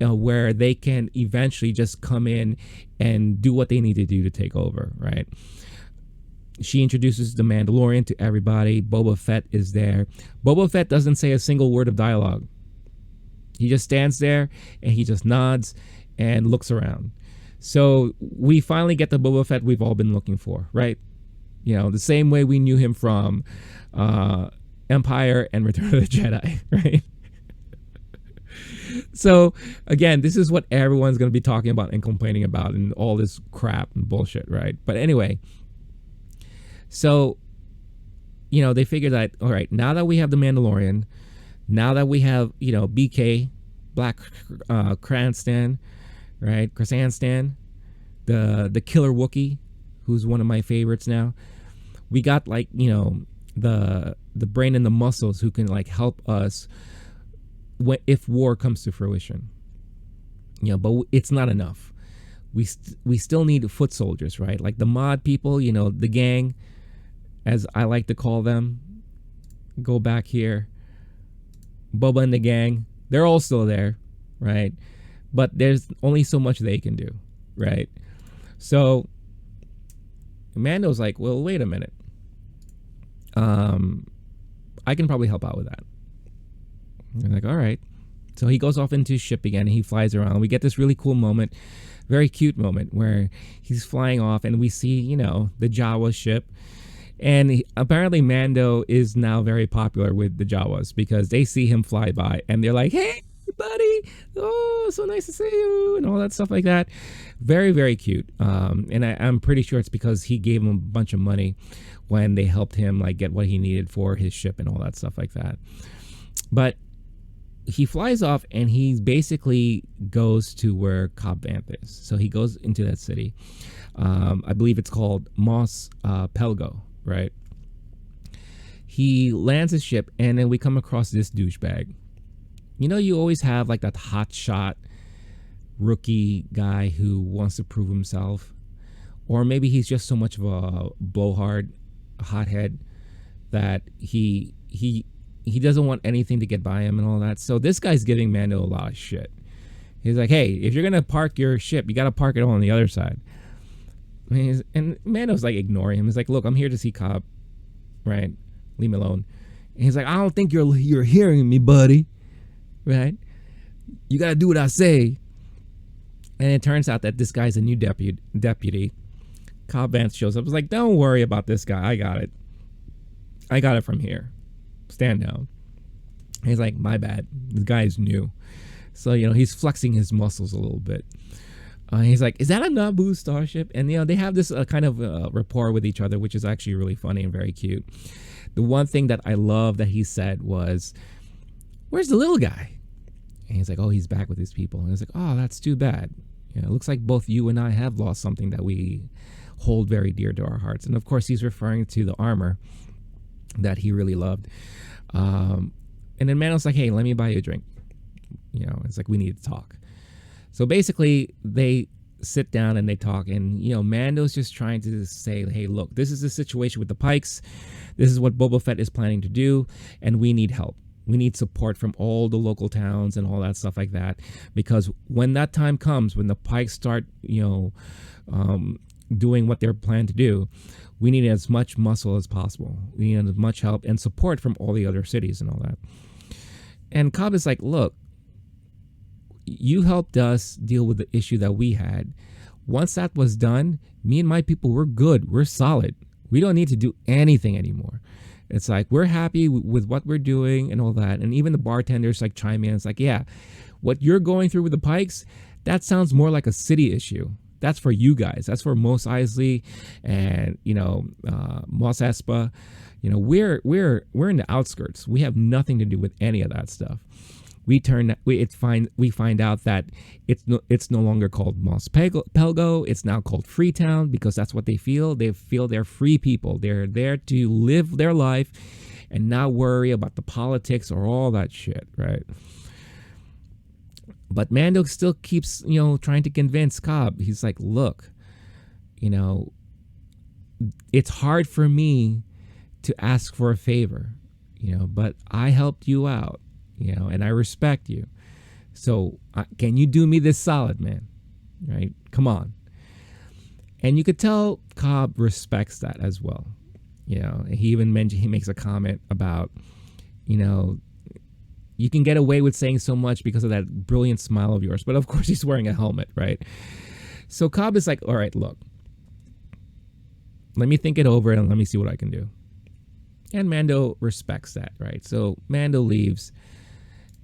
where they can eventually just come in and do what they need to do to take over, right? She introduces the Mandalorian to everybody. Boba Fett is there. Boba Fett doesn't say a single word of dialogue. He just stands there and he just nods and looks around. So we finally get the Boba Fett we've all been looking for, right? You know, the same way we knew him from Empire and Return of the Jedi, right? So again, this is what everyone's going to be talking about and complaining about and all this crap and bullshit, right? But anyway, so, you know, they figured that, all right, now that we have the Mandalorian, now that we have, you know, BK, Black Cranston, right? Chrysanstan, the killer Wookiee, who's one of my favorites now. We got, like, you know, the brain and the muscles who can, like, help us if war comes to fruition. You know, but it's not enough. We still need foot soldiers, right? Like the mod people, you know, the gang, as I like to call them. Go back here. Boba and the gang, they're all still there, right? But there's only so much they can do, right? So Mando's like, well, wait a minute. I can probably help out with that. And they're like, all right. So he goes off into his ship again and he flies around. We get this really cool moment, very cute moment where he's flying off and we see, you know, the Jawa ship. And apparently Mando is now very popular with the Jawas because they see him fly by and they're like, hey, buddy, oh, so nice to see you, and all that stuff like that. Very, very cute. And I'm pretty sure it's because he gave him a bunch of money when they helped him, like, get what he needed for his ship and all that stuff like that. But he flies off and he basically goes to where Cad Bane is. So he goes into that city. I believe it's called Mos Pelgo, right? He lands his ship and then we come across this douchebag. You know, you always have like that hotshot rookie guy who wants to prove himself. Or maybe he's just so much of a blowhard, hothead that he doesn't want anything to get by him and all that. So this guy's giving Mando a lot of shit. He's like, hey, if you're going to park your ship, you got to park it on the other side. And Mando's like ignoring him. He's like, look, I'm here to see Cobb, right? Leave me alone. And he's like, I don't think you're hearing me, buddy. Right? You got to do what I say. And it turns out that this guy's a new deputy. Cad Bane shows up. He's like, don't worry about this guy. I got it. I got it from here. Stand down. And he's like, my bad. This guy is new. So, you know, he's flexing his muscles a little bit. He's like, is that a Naboo starship? And, you know, they have this kind of rapport with each other, which is actually really funny and very cute. The one thing that I love that he said was, where's the little guy? And he's like, oh, he's back with his people. And he's like, oh, that's too bad. You know, it looks like both you and I have lost something that we hold very dear to our hearts. And of course, he's referring to the armor that he really loved. And then Mando's like, hey, let me buy you a drink. You know, it's like, we need to talk. So basically, they sit down and they talk. And, you know, Mando's just trying to say, hey, look, this is the situation with the Pikes. This is what Boba Fett is planning to do. And we need help. We need support from all the local towns and all that stuff like that, because when that time comes, when the Pikes start, doing what they're planned to do, we need as much muscle as possible. We need as much help and support from all the other cities and all that. And Cobb is like, look, you helped us deal with the issue that we had. Once that was done, me and my people, we're good. We're solid. We don't need to do anything anymore. It's like, we're happy with what we're doing and all that. And even the bartenders like chime in. It's like, yeah, what you're going through with the Pikes, that sounds more like a city issue. That's for you guys. That's for Mos Eisley and, Mos Espa. We're in the outskirts. We have nothing to do with any of that stuff. We find out that it's no longer called Mos Pelgo. It's now called Freetown, because that's what they feel. They feel they're free people. They're there to live their life and not worry about the politics or all that shit, right? But Mando still keeps, trying to convince Cobb. He's like, look, it's hard for me to ask for a favor, but I helped you out. And I respect you. So can you do me this solid, man? Right? Come on. And you could tell Cobb respects that as well. He even he makes a comment about, you can get away with saying so much because of that brilliant smile of yours. But of course he's wearing a helmet, right? So Cobb is like, all right, look, let me think it over and let me see what I can do. And Mando respects that, right? So Mando leaves.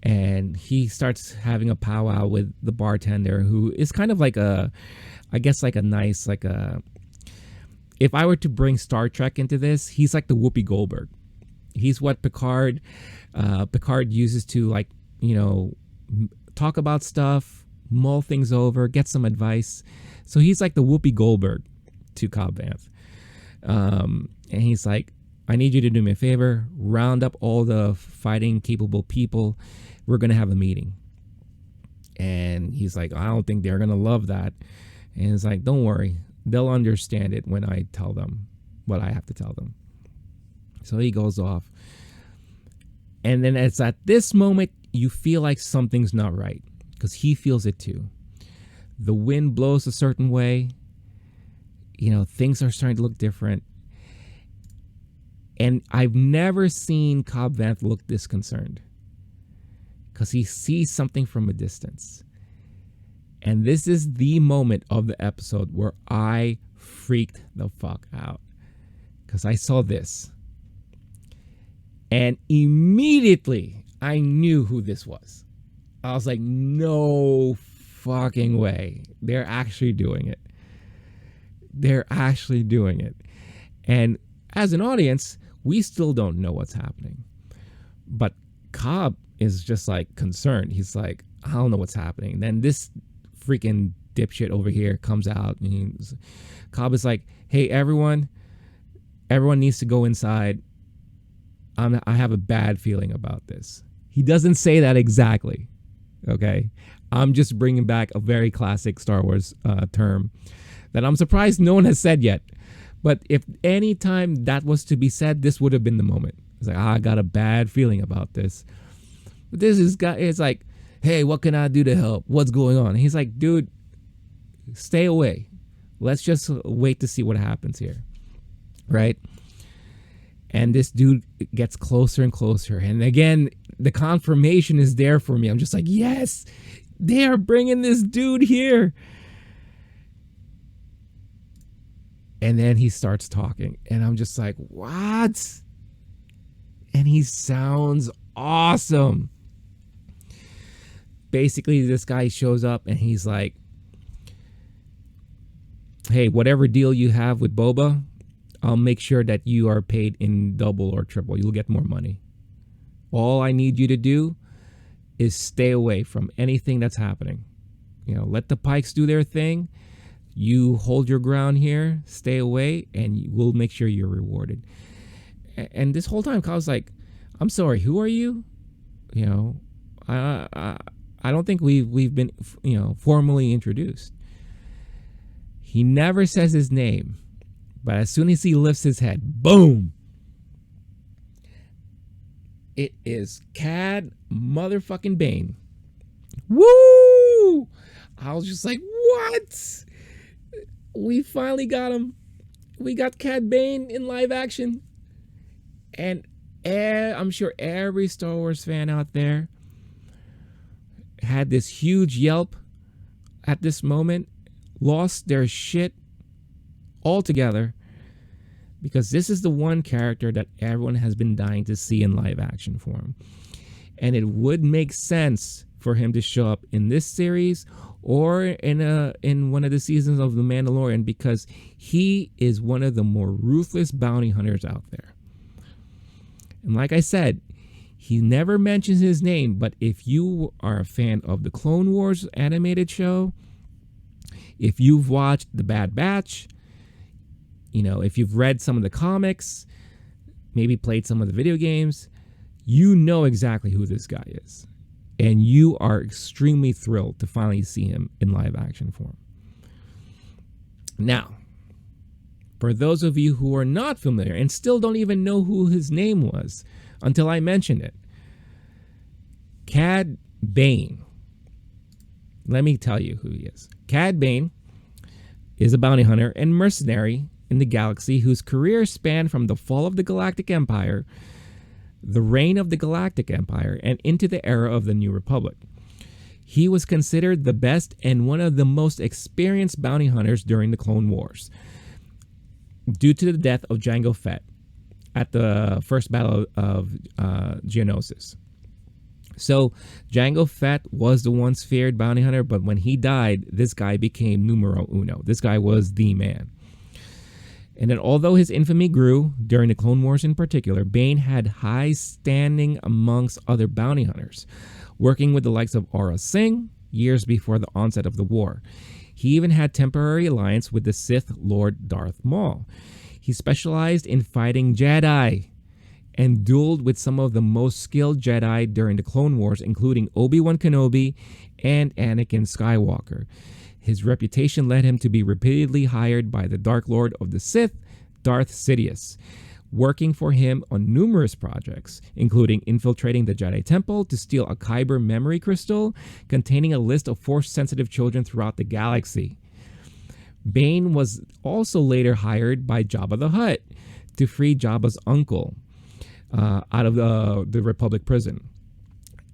And he starts having a powwow with the bartender, who is kind of like a nice, if I were to bring Star Trek into this, he's like the Whoopi Goldberg. He's what Picard uses to talk about stuff, mull things over, get some advice. So he's like the Whoopi Goldberg to Cobb Vanth. And he's like, I need you to do me a favor, round up all the fighting capable people. We're going to have a meeting. And he's like, I don't think they're going to love that. And it's like, don't worry. They'll understand it when I tell them what I have to tell them. So he goes off. And then it's at this moment, you feel like something's not right, because he feels it too. The wind blows a certain way. Things are starting to look different. And I've never seen Cobb Vanth look this concerned, because he sees something from a distance. And this is the moment of the episode where I freaked the fuck out, because I saw this. And immediately I knew who this was. I was like, no fucking way. They're actually doing it. They're actually doing it. And as an audience, we still don't know what's happening. But Cobb is just like concerned. He's like, I don't know what's happening. And then this freaking dipshit over here comes out. And Cobb is like, hey, everyone needs to go inside. I have a bad feeling about this. He doesn't say that exactly. Okay. I'm just bringing back a very classic Star Wars term that I'm surprised no one has said yet. But if any time that was to be said, this would have been the moment. It's like, I got a bad feeling about this. But it's like, hey, what can I do to help? What's going on? And he's like, dude, stay away. Let's just wait to see what happens here. Right? And this dude gets closer and closer. And again, the confirmation is there for me. I'm just like, yes, they are bringing this dude here. And then he starts talking. And I'm just like, what? And he sounds awesome. Basically, this guy shows up and he's like, hey, whatever deal you have with Boba, I'll make sure that you are paid in double or triple. You'll get more money. All I need you to do is stay away from anything that's happening. Let the Pikes do their thing. You hold your ground here, stay away, and we'll make sure you're rewarded. And this whole time, Kyle's like, I'm sorry, who are you? I don't think we've been, formally introduced. He never says his name. But as soon as he lifts his head, boom! It is Cad motherfucking Bane. Woo! I was just like, what? We finally got him. We got Cad Bane in live action. And I'm sure every Star Wars fan out there had this huge yelp at this moment, lost their shit altogether, because this is the one character that everyone has been dying to see in live action form. And it would make sense for him to show up in this series or in one of the seasons of The Mandalorian, because he is one of the more ruthless bounty hunters out there. And like I said, he never mentions his name, but if you are a fan of the Clone Wars animated show, if you've watched The Bad Batch, you know, if you've read some of the comics, maybe played some of the video games, you know exactly who this guy is. And you are extremely thrilled to finally see him in live action form. Now, for those of you who are not familiar and still don't even know who his name was until I mentioned it, Cad Bane. Let me tell you who he is. Cad Bane is a bounty hunter and mercenary in the galaxy whose career spanned from the fall of the Galactic Empire, the reign of the Galactic Empire, and into the era of the New Republic. He was considered the best and one of the most experienced bounty hunters during the Clone Wars, due to the death of Jango Fett at the first battle of Geonosis. So Jango Fett was the once feared bounty hunter, but when he died, this guy became numero uno. This guy was the man. And then although his infamy grew during the Clone Wars in particular, Bane had high standing amongst other bounty hunters, working with the likes of Aurra Sing years before the onset of the war. He even had temporary alliance with the Sith Lord Darth Maul. He specialized in fighting Jedi and dueled with some of the most skilled Jedi during the Clone Wars, including Obi-Wan Kenobi and Anakin Skywalker. His reputation led him to be repeatedly hired by the Dark Lord of the Sith, Darth Sidious, working for him on numerous projects, including infiltrating the Jedi Temple to steal a Kyber memory crystal containing a list of Force-sensitive children throughout the galaxy. Bane was also later hired by Jabba the Hutt to free Jabba's uncle out of the Republic prison.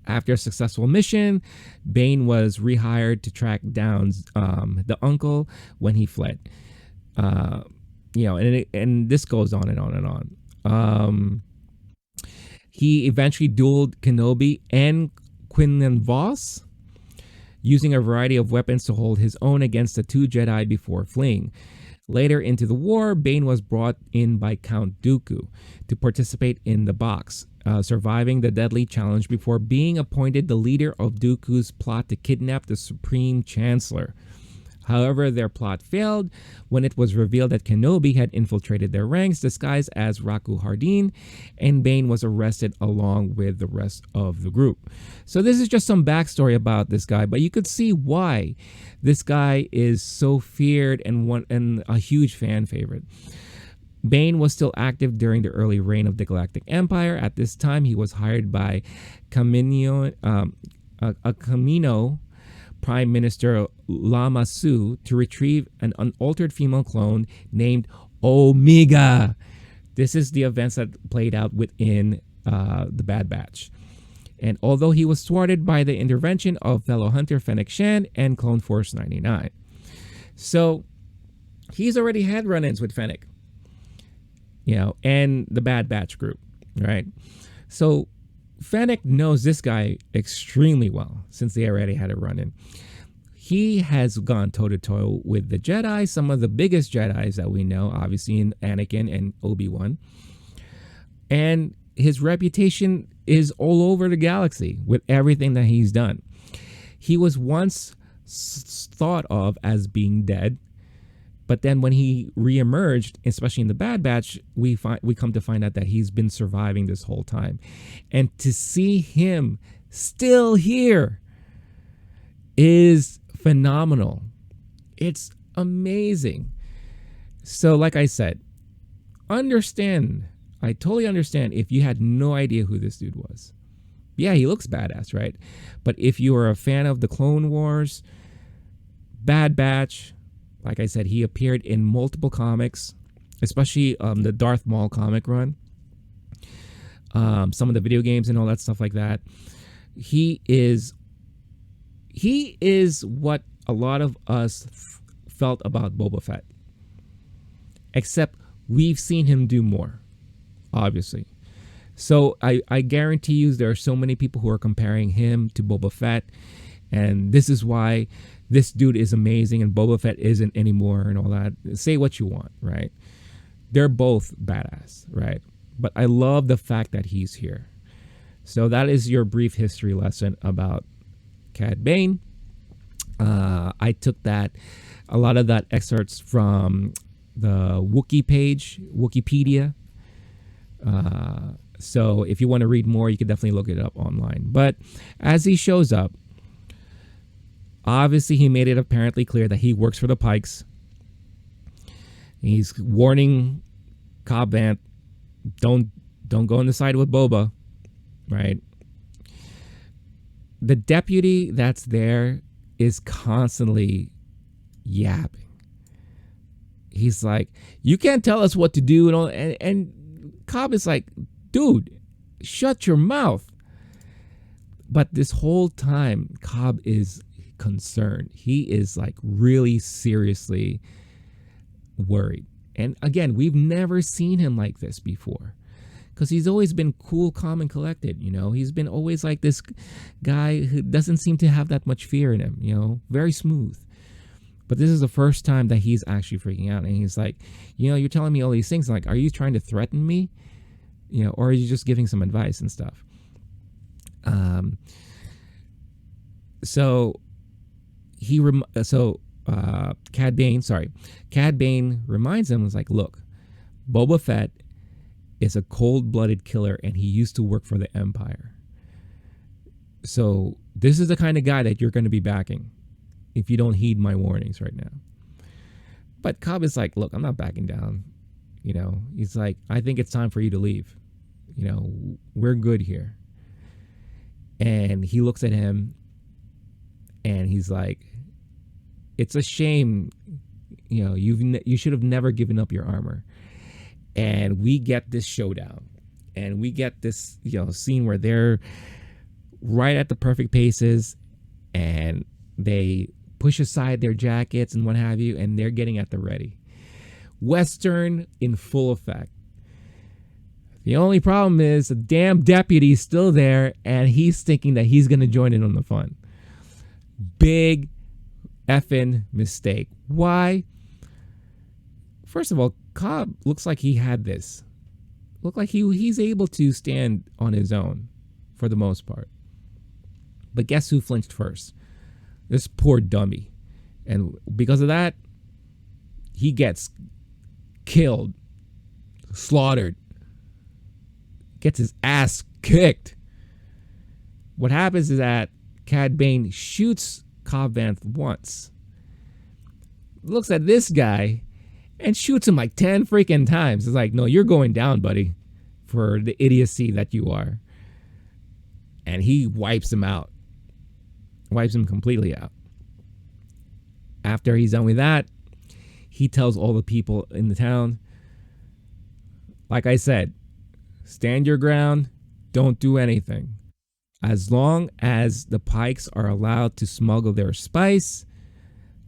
After a successful mission, Bane was rehired to track down the uncle when he fled. And this goes on and on and on. He eventually dueled Kenobi and Quinlan Vos, using a variety of weapons to hold his own against the two Jedi before fleeing. Later into the war, Bane was brought in by Count Dooku to participate in the box, surviving the deadly challenge before being appointed the leader of Dooku's plot to kidnap the Supreme Chancellor. However, their plot failed when it was revealed that Kenobi had infiltrated their ranks disguised as Raku Hardin, and Bane was arrested along with the rest of the group. So this is just some backstory about this guy, but you could see why this guy is so feared and a huge fan favorite. Bane was still active during the early reign of the Galactic Empire. At this time, he was hired by Camino Prime Minister Lama Su to retrieve an unaltered female clone named Omega. This is the events that played out within the Bad Batch. And although he was thwarted by the intervention of fellow hunter Fennec Shand and Clone Force 99. So he's already had run-ins with Fennec, and the Bad Batch group, right? So Fennec knows this guy extremely well since they already had a run-in. He has gone toe-to-toe with the Jedi, some of the biggest Jedis that we know, obviously in Anakin and Obi-Wan. And his reputation is all over the galaxy with everything that he's done. He was once thought of as being dead, but then when he reemerged, especially in the Bad Batch, we come to find out that he's been surviving this whole time. And to see him still here is phenomenal. It's amazing. So like I said, understand I totally understand if you had no idea who this dude was. Yeah, he looks badass, right? But if you are a fan of the Clone Wars, Bad Batch, like I said, he appeared in multiple comics, especially the Darth Maul comic run, some of the video games and all that stuff like that. He is what a lot of us felt about Boba Fett, except we've seen him do more, obviously. So I guarantee you there are so many people who are comparing him to Boba Fett, and this is why this dude is amazing and Boba Fett isn't anymore and all that. Say what you want, right? They're both badass, right? But I love the fact that he's here. So that is your brief history lesson about Cad Bane. I took a lot of that excerpts from the Wookiee page, Wikipedia. So if you want to read more, you can definitely look it up online. But as he shows up, obviously he made it apparently clear that he works for the Pikes. He's warning Cobb Vanth, don't go on the side with Boba, right? The deputy that's there is constantly yapping. He's like, you can't tell us what to do and all, and Cobb is like, dude, shut your mouth. But this whole time, Cobb is concerned. He is like really seriously worried. And again, we've never seen him like this before, because he's always been cool, calm, and collected. You know, he's been always like this guy who doesn't seem to have that much fear in him, you know, very smooth. But this is the first time that he's actually freaking out. And he's like, you know, you're telling me all these things. Like, are you trying to threaten me? You know, or are you just giving some advice and stuff? So Cad Bane reminds him, was like, look, Boba Fett is a cold-blooded killer and he used to work for the Empire. So this is the kind of guy that you're going to be backing if you don't heed my warnings right now. But Cobb is like, look, I'm not backing down. You know, he's like, I think it's time for you to leave. You know, we're good here. And he looks at him and he's like, it's a shame, you know, you should have never given up your armor. And we get this showdown, and we get this, you know, scene where they're right at the perfect paces, and they push aside their jackets and what have you, and they're getting at the ready. Western in full effect. The only problem is the damn deputy's still there, and he's thinking that he's going to join in on the fun. Big effing mistake. Why? First of all, Cobb looks like he had this. Look like he's able to stand on his own for the most part. But guess who flinched first? This poor dummy. And because of that, he gets killed, slaughtered, gets his ass kicked. What happens is that Cad Bane shoots Cobb Vanth once, looks at this guy and shoots him like 10 freaking times. It's like, no, you're going down, buddy, for the idiocy that you are. And he wipes him out. Wipes him completely out. After he's done with that, he tells all the people in the town, like I said, stand your ground, don't do anything. As long as the Pikes are allowed to smuggle their spice,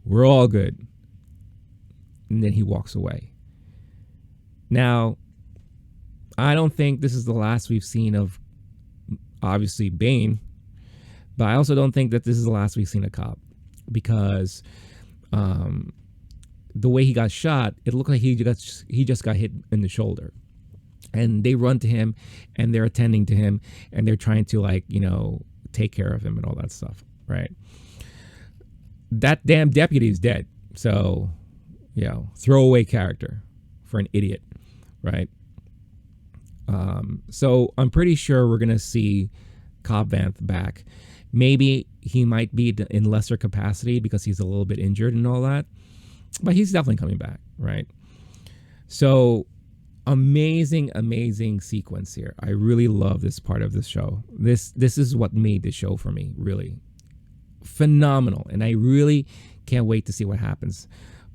we're all good. And then he walks away. Now, I don't think this is the last we've seen of, obviously, Bane. But I also don't think that this is the last we've seen of Cobb. Because the way he got shot, it looked like he just got hit in the shoulder. And they run to him, and they're attending to him, and they're trying to, like, you know, take care of him and all that stuff, right? That damn deputy is dead. So, you know, throwaway character for an idiot, right? So I'm pretty sure we're going to see Cobb Vanth back. Maybe he might be in lesser capacity because he's a little bit injured and all that. But he's definitely coming back, right? So amazing sequence here. I really love this part of the show. This is what made the show for me, really phenomenal, and I really can't wait to see what happens.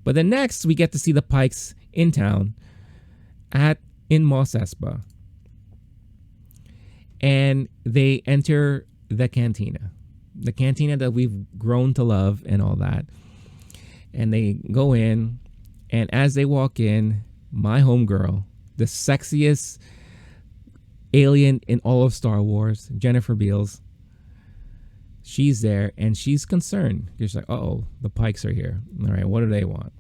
But then next we get to see the Pikes in town in Mos Espa, and they enter the cantina that we've grown to love and all that. And they go in, and as they walk in, my homegirl, the sexiest alien in all of Star Wars, Jennifer Beals, she's there, and she's concerned. She's like, "Uh-oh, the Pikes are here. All right, what do they want?"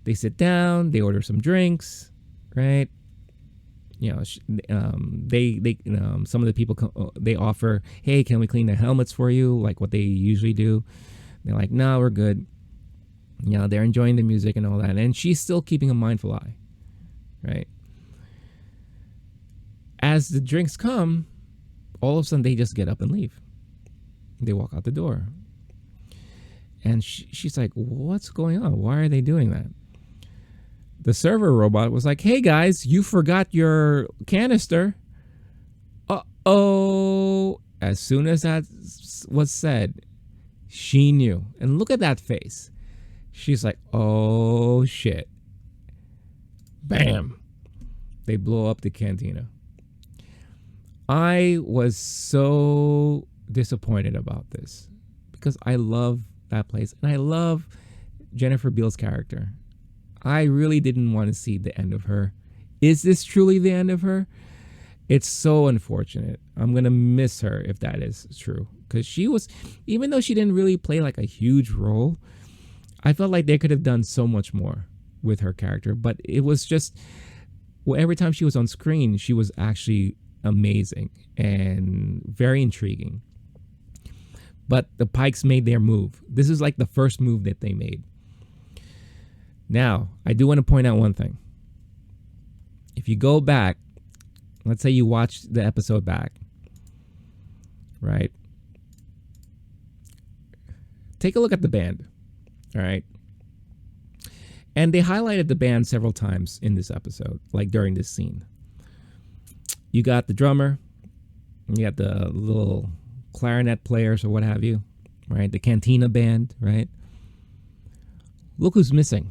They sit down, they order some drinks, right? You know, some of the people, they offer, "Hey, can we clean the helmets for you?" Like what they usually do. They're like, "No, we're good." You know, they're enjoying the music and all that, and she's still keeping a mindful eye, right? As the drinks come, all of a sudden they just get up and leave. They walk out the door, and she's like, "What's going on? Why are they doing that?" The server robot was like, "Hey guys, you forgot your canister." Uh-oh. As soon as that was said, she knew. And look at that face. She's like, "Oh shit." Bam. They blow up the cantina. I was so disappointed about this because I love that place, and I love Jennifer Beals' character. I really didn't want to see the end of her. Is this truly the end of her? It's so unfortunate. I'm going to miss her if that is true. Because she was, even though she didn't really play like a huge role, I felt like they could have done so much more with her character. But it was just, well, every time she was on screen, she was actually amazing and very intriguing. But the Pikes made their move. This is like the first move that they made. Now, I do want to point out one thing. If you go back, let's say you watch the episode back, right? Take a look at the band, all right? And they highlighted the band several times in this episode, like during this scene. You got the drummer, you got the little clarinet players or what have you, right? The Cantina band, right? Look who's missing.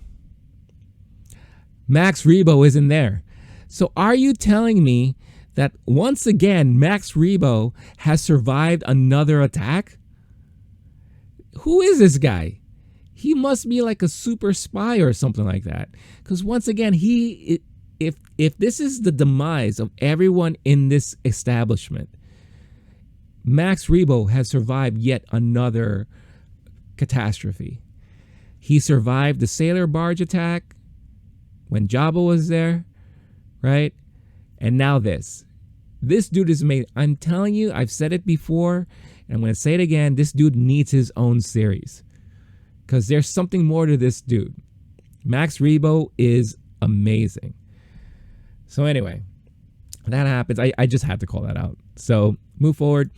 Max Rebo isn't there. So are you telling me that once again, Max Rebo has survived another attack? Who is this guy? He must be like a super spy or something like that. Because once again, if this is the demise of everyone in this establishment, Max Rebo has survived yet another catastrophe. He survived the sailor barge attack when Jabba was there, right? And now this. This dude is made. I'm telling you, I've said it before, and I'm going to say it again. This dude needs his own series because there's something more to this dude. Max Rebo is amazing. So anyway, that happens. I just had to call that out. So move forward.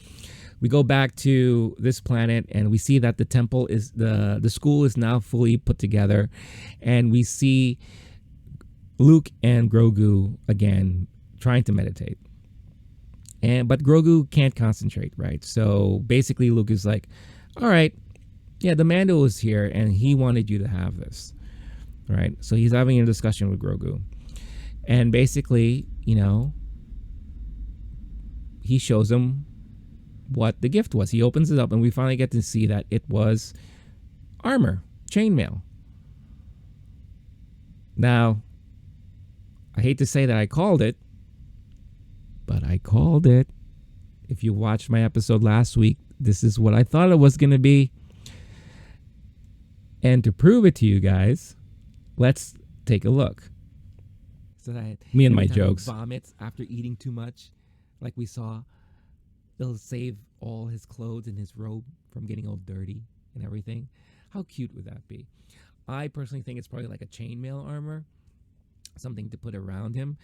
We go back to this planet, and we see that the temple is the school is now fully put together, and we see Luke and Grogu again trying to meditate. But Grogu can't concentrate, right? So basically Luke is like, "All right, yeah, the Mando is here and he wanted you to have this." Right? So he's having a discussion with Grogu. And basically, you know, he shows him what the gift was. He opens it up and we finally get to see that it was armor, chainmail. Now, I hate to say that I called it, but I called it. If you watched my episode last week, this is what I thought it was going to be. And to prove it to you guys, let's take a look. So that me and my jokes. Vomits after eating too much, like we saw. They'll save all his clothes and his robe from getting all dirty and everything. How cute would that be? I personally think it's probably like a chainmail armor, something to put around him,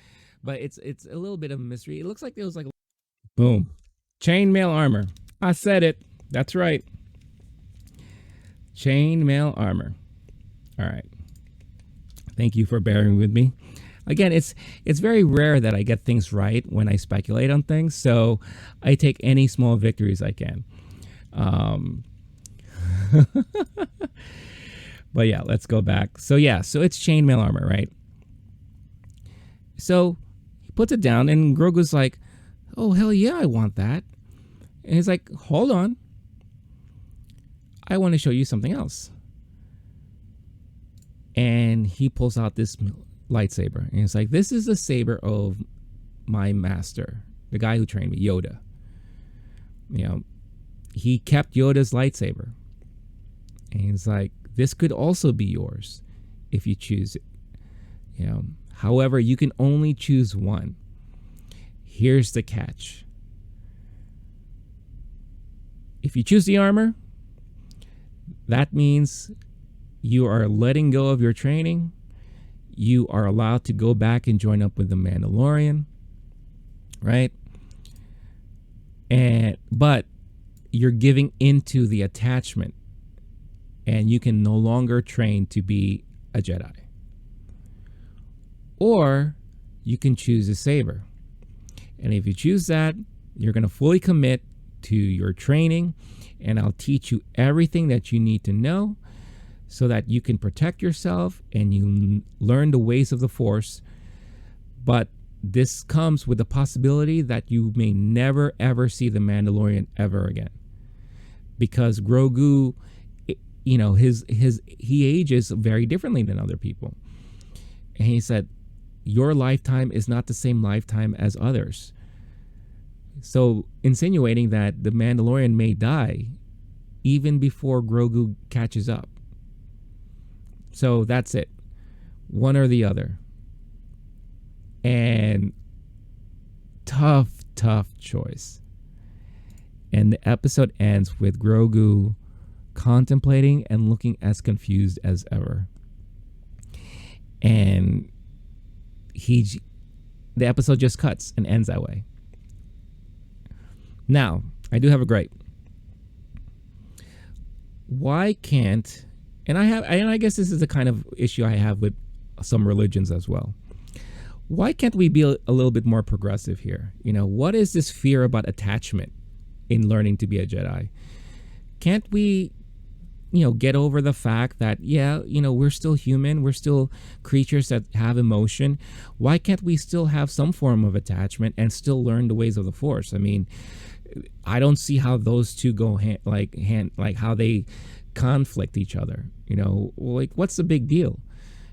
but it's a little bit of a mystery. It looks like there was like, boom, chainmail armor. I said it. That's right. Chainmail armor. All right. Thank you for bearing with me. Again, it's very rare that I get things right when I speculate on things, so I take any small victories I can. But yeah, let's go back. So yeah, so it's chainmail armor, right? So he puts it down, and Grogu's like, "Oh hell yeah, I want that." And he's like, "Hold on, I want to show you something else." And he pulls out this lightsaber, and it's like, "This is the saber of my master, the guy who trained me, Yoda. You know, he kept Yoda's lightsaber." And he's like, "This could also be yours if you choose it. You know, however, you can only choose one. Here's the catch. If you choose the armor, that means you are letting go of your training. You are allowed to go back and join up with the Mandalorian, right? But you're giving into the attachment, and you can no longer train to be a Jedi. Or you can choose a saber. And if you choose that, you're going to fully commit to your training, and I'll teach you everything that you need to know so that you can protect yourself and you learn the ways of the Force. But this comes with the possibility that you may never ever see the Mandalorian ever again, because Grogu, you know, he ages very differently than other people." And he said, "Your lifetime is not the same lifetime as others." So insinuating that the Mandalorian may die even before Grogu catches up. So that's it. One or the other. And tough choice. And the episode ends with Grogu contemplating and looking as confused as ever. And the episode just cuts and ends that way. Now, I do have a gripe. Why can't, and I guess this is the kind of issue I have with some religions as well. Why can't we be a little bit more progressive here? You know, what is this fear about attachment in learning to be a Jedi? Can't we, you know, get over the fact that, yeah, you know, we're still human, we're still creatures that have emotion. Why can't we still have some form of attachment and still learn the ways of the Force? I mean, I don't see how those two go hand, like how they conflict each other. You know, like, what's the big deal?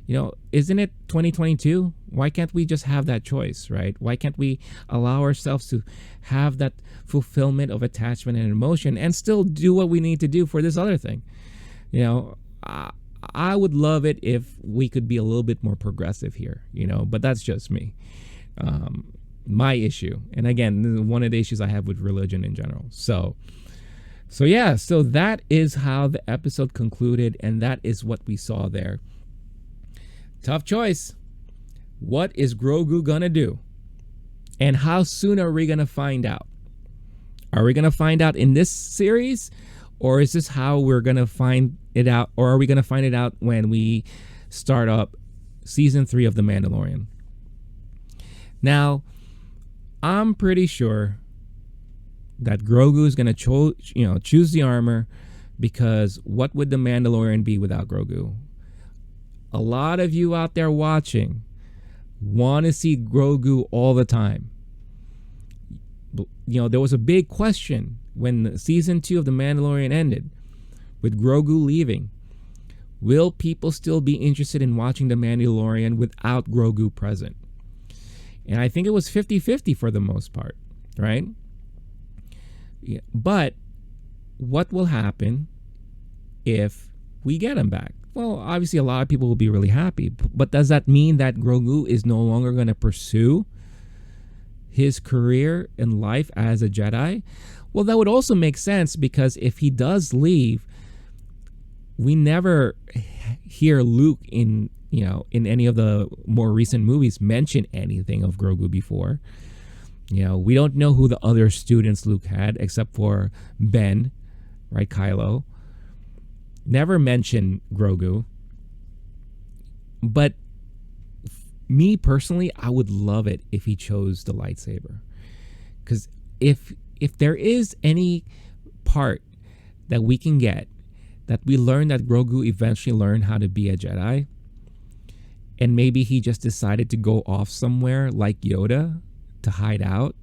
You know, isn't it 2022? Why can't we just have that choice, right? Why can't we allow ourselves to have that fulfillment of attachment and emotion and still do what we need to do for this other thing? You know, I would love it if we could be a little bit more progressive here, you know, but that's just me. My issue. And again, one of the issues I have with religion in general. So yeah, so that is how the episode concluded, and that is what we saw there. Tough choice. What is Grogu gonna do? And how soon are we gonna find out? Are we gonna find out in this series? Or is this how we're gonna find it out? Or are we gonna find it out when we start up season 3 of The Mandalorian? Now, I'm pretty sure that Grogu is gonna choose the armor, because what would The Mandalorian be without Grogu? A lot of you out there watching want to see Grogu all the time. You know, there was a big question when season 2 of The Mandalorian ended with Grogu leaving. Will people still be interested in watching The Mandalorian without Grogu present? And I think it was 50-50 for the most part, right? Yeah, but what will happen if we get him back? Well, obviously a lot of people will be really happy, but does that mean that Grogu is no longer going to pursue his career in life as a Jedi? Well, that would also make sense, because if he does leave, we never hear Luke in any of the more recent movies mention anything of Grogu before. You know, we don't know who the other students Luke had except for Ben, right? Kylo. Never mention Grogu. But Me personally, I would love it if he chose the lightsaber, because if there is any part that we can get, that we learn that Grogu eventually learned how to be a Jedi, and maybe he just decided to go off somewhere like Yoda to hide out,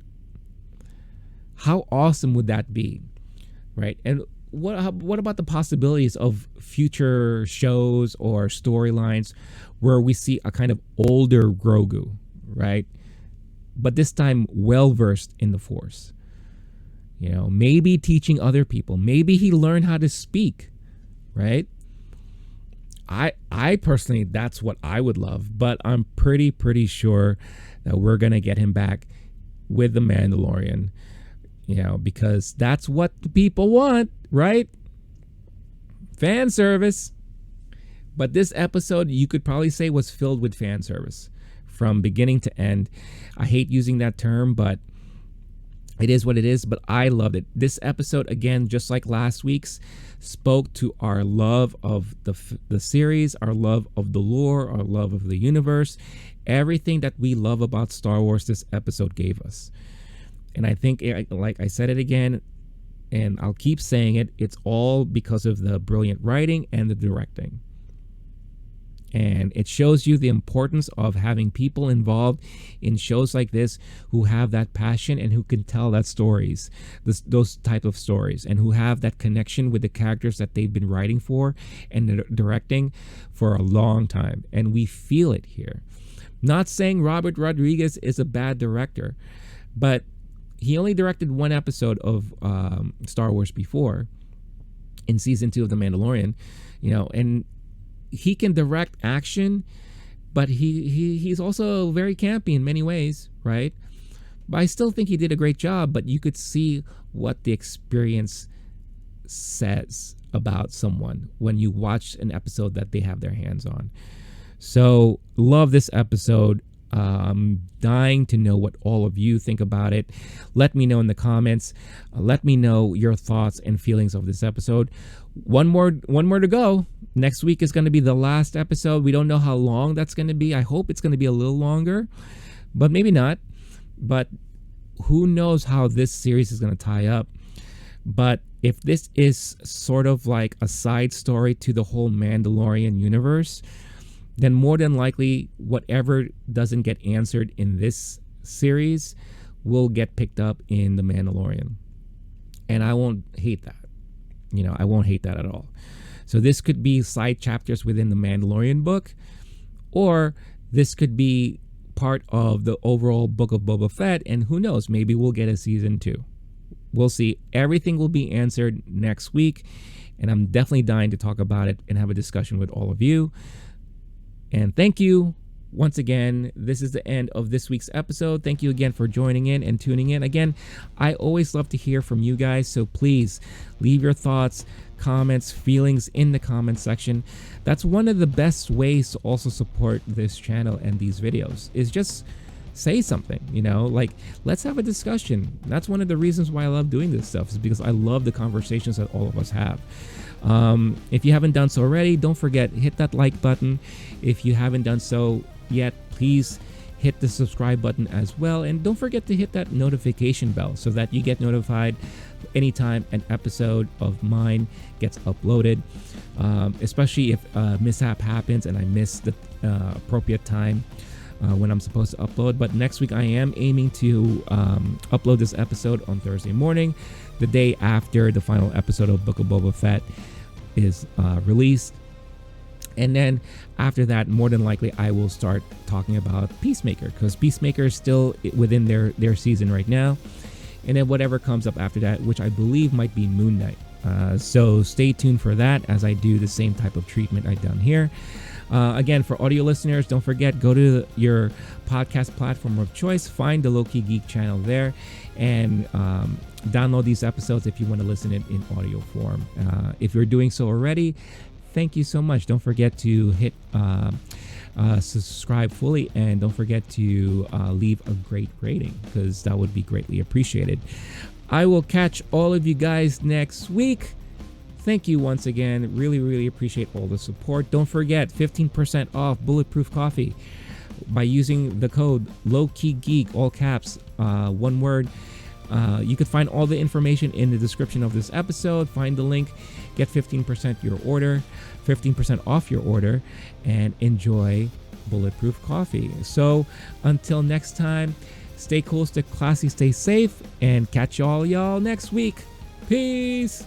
how awesome would that be, right? And what about the possibilities of future shows or storylines where we see a kind of older Grogu, right? But this time well versed in the Force. You know, maybe teaching other people. Maybe he learned how to speak, right? I personally, that's what I would love, but I'm pretty sure that we're going to get him back with the Mandalorian, you know, because that's what the people want, right? Fan service. But this episode, you could probably say, was filled with fan service from beginning to end. I hate using that term, but it is what it is, but I loved it. This episode, again, just like last week's, spoke to our love of the series, our love of the lore, our love of the universe. Everything that we love about Star Wars, this episode gave us. And I think, like I said it again, and I'll keep saying it, it's all because of the brilliant writing and the directing. And it shows you the importance of having people involved in shows like this who have that passion and who can tell that stories, those type of stories, and who have that connection with the characters that they've been writing for and directing for a long time. And we feel it here. Not saying Robert Rodriguez is a bad director, but he only directed one episode of Star Wars before, in season 2 of The Mandalorian, you know, and he can direct action, but he's also very campy in many ways, right? But I still think he did a great job, but you could see what the experience says about someone when you watch an episode that they have their hands on. So love this episode. I'm dying to know what all of you think about it. Let me know in the comments. Let me know your thoughts and feelings of this episode. One more to go. Next week is going to be the last episode. We don't know how long that's going to be. I hope it's going to be a little longer, but maybe not. But who knows how this series is going to tie up. But if this is sort of like a side story to the whole Mandalorian universe, then more than likely whatever doesn't get answered in this series will get picked up in The Mandalorian. And I won't hate that. You know, I won't hate that at all. So this could be side chapters within the Mandalorian book, or this could be part of the overall Book of Boba Fett, and who knows, maybe we'll get a season 2. We'll see. Everything will be answered next week, and I'm definitely dying to talk about it and have a discussion with all of you. And thank you once again. This is the end of this week's episode. Thank you again for joining in and tuning in. Again, I always love to hear from you guys, so please leave your thoughts, comments, feelings in the comment section. That's one of the best ways to also support this channel and these videos, is just say something, you know, like let's have a discussion. That's one of the reasons why I love doing this stuff, is because I love the conversations that all of us have. If you haven't done so already, don't forget, hit that like button. If you haven't done so yet, please hit the subscribe button as well, and don't forget to hit that notification bell so that you get notified anytime an episode of mine gets uploaded, especially if a mishap happens and I miss the appropriate time when I'm supposed to upload. But next week I am aiming to upload this episode on Thursday morning, the day after the final episode of Book of Boba Fett is released. And then after that, more than likely, I will start talking about Peacemaker, because Peacemaker is still within their season right now. And then whatever comes up after that, which I believe might be Moon Knight. So stay tuned for that, as I do the same type of treatment I've done here. Again, for audio listeners, don't forget, go to your podcast platform of choice, find the LOWKEY GEEK channel there, and download these episodes if you want to listen it in audio form. If you're doing so already, thank you so much. Don't forget to hit subscribe fully, and don't forget to leave a great rating, because that would be greatly appreciated. I will catch all of you guys next week. Thank you once again. Really appreciate all the support. Don't forget, 15% off Bulletproof Coffee. by using the code LOWKEY GEEK, all caps, one word. You could find all the information in the description of this episode. Find the link, get 15% your order, 15% off your order, and enjoy Bulletproof Coffee. So until next time, stay cool, stay classy, stay safe, and catch y'all next week. Peace.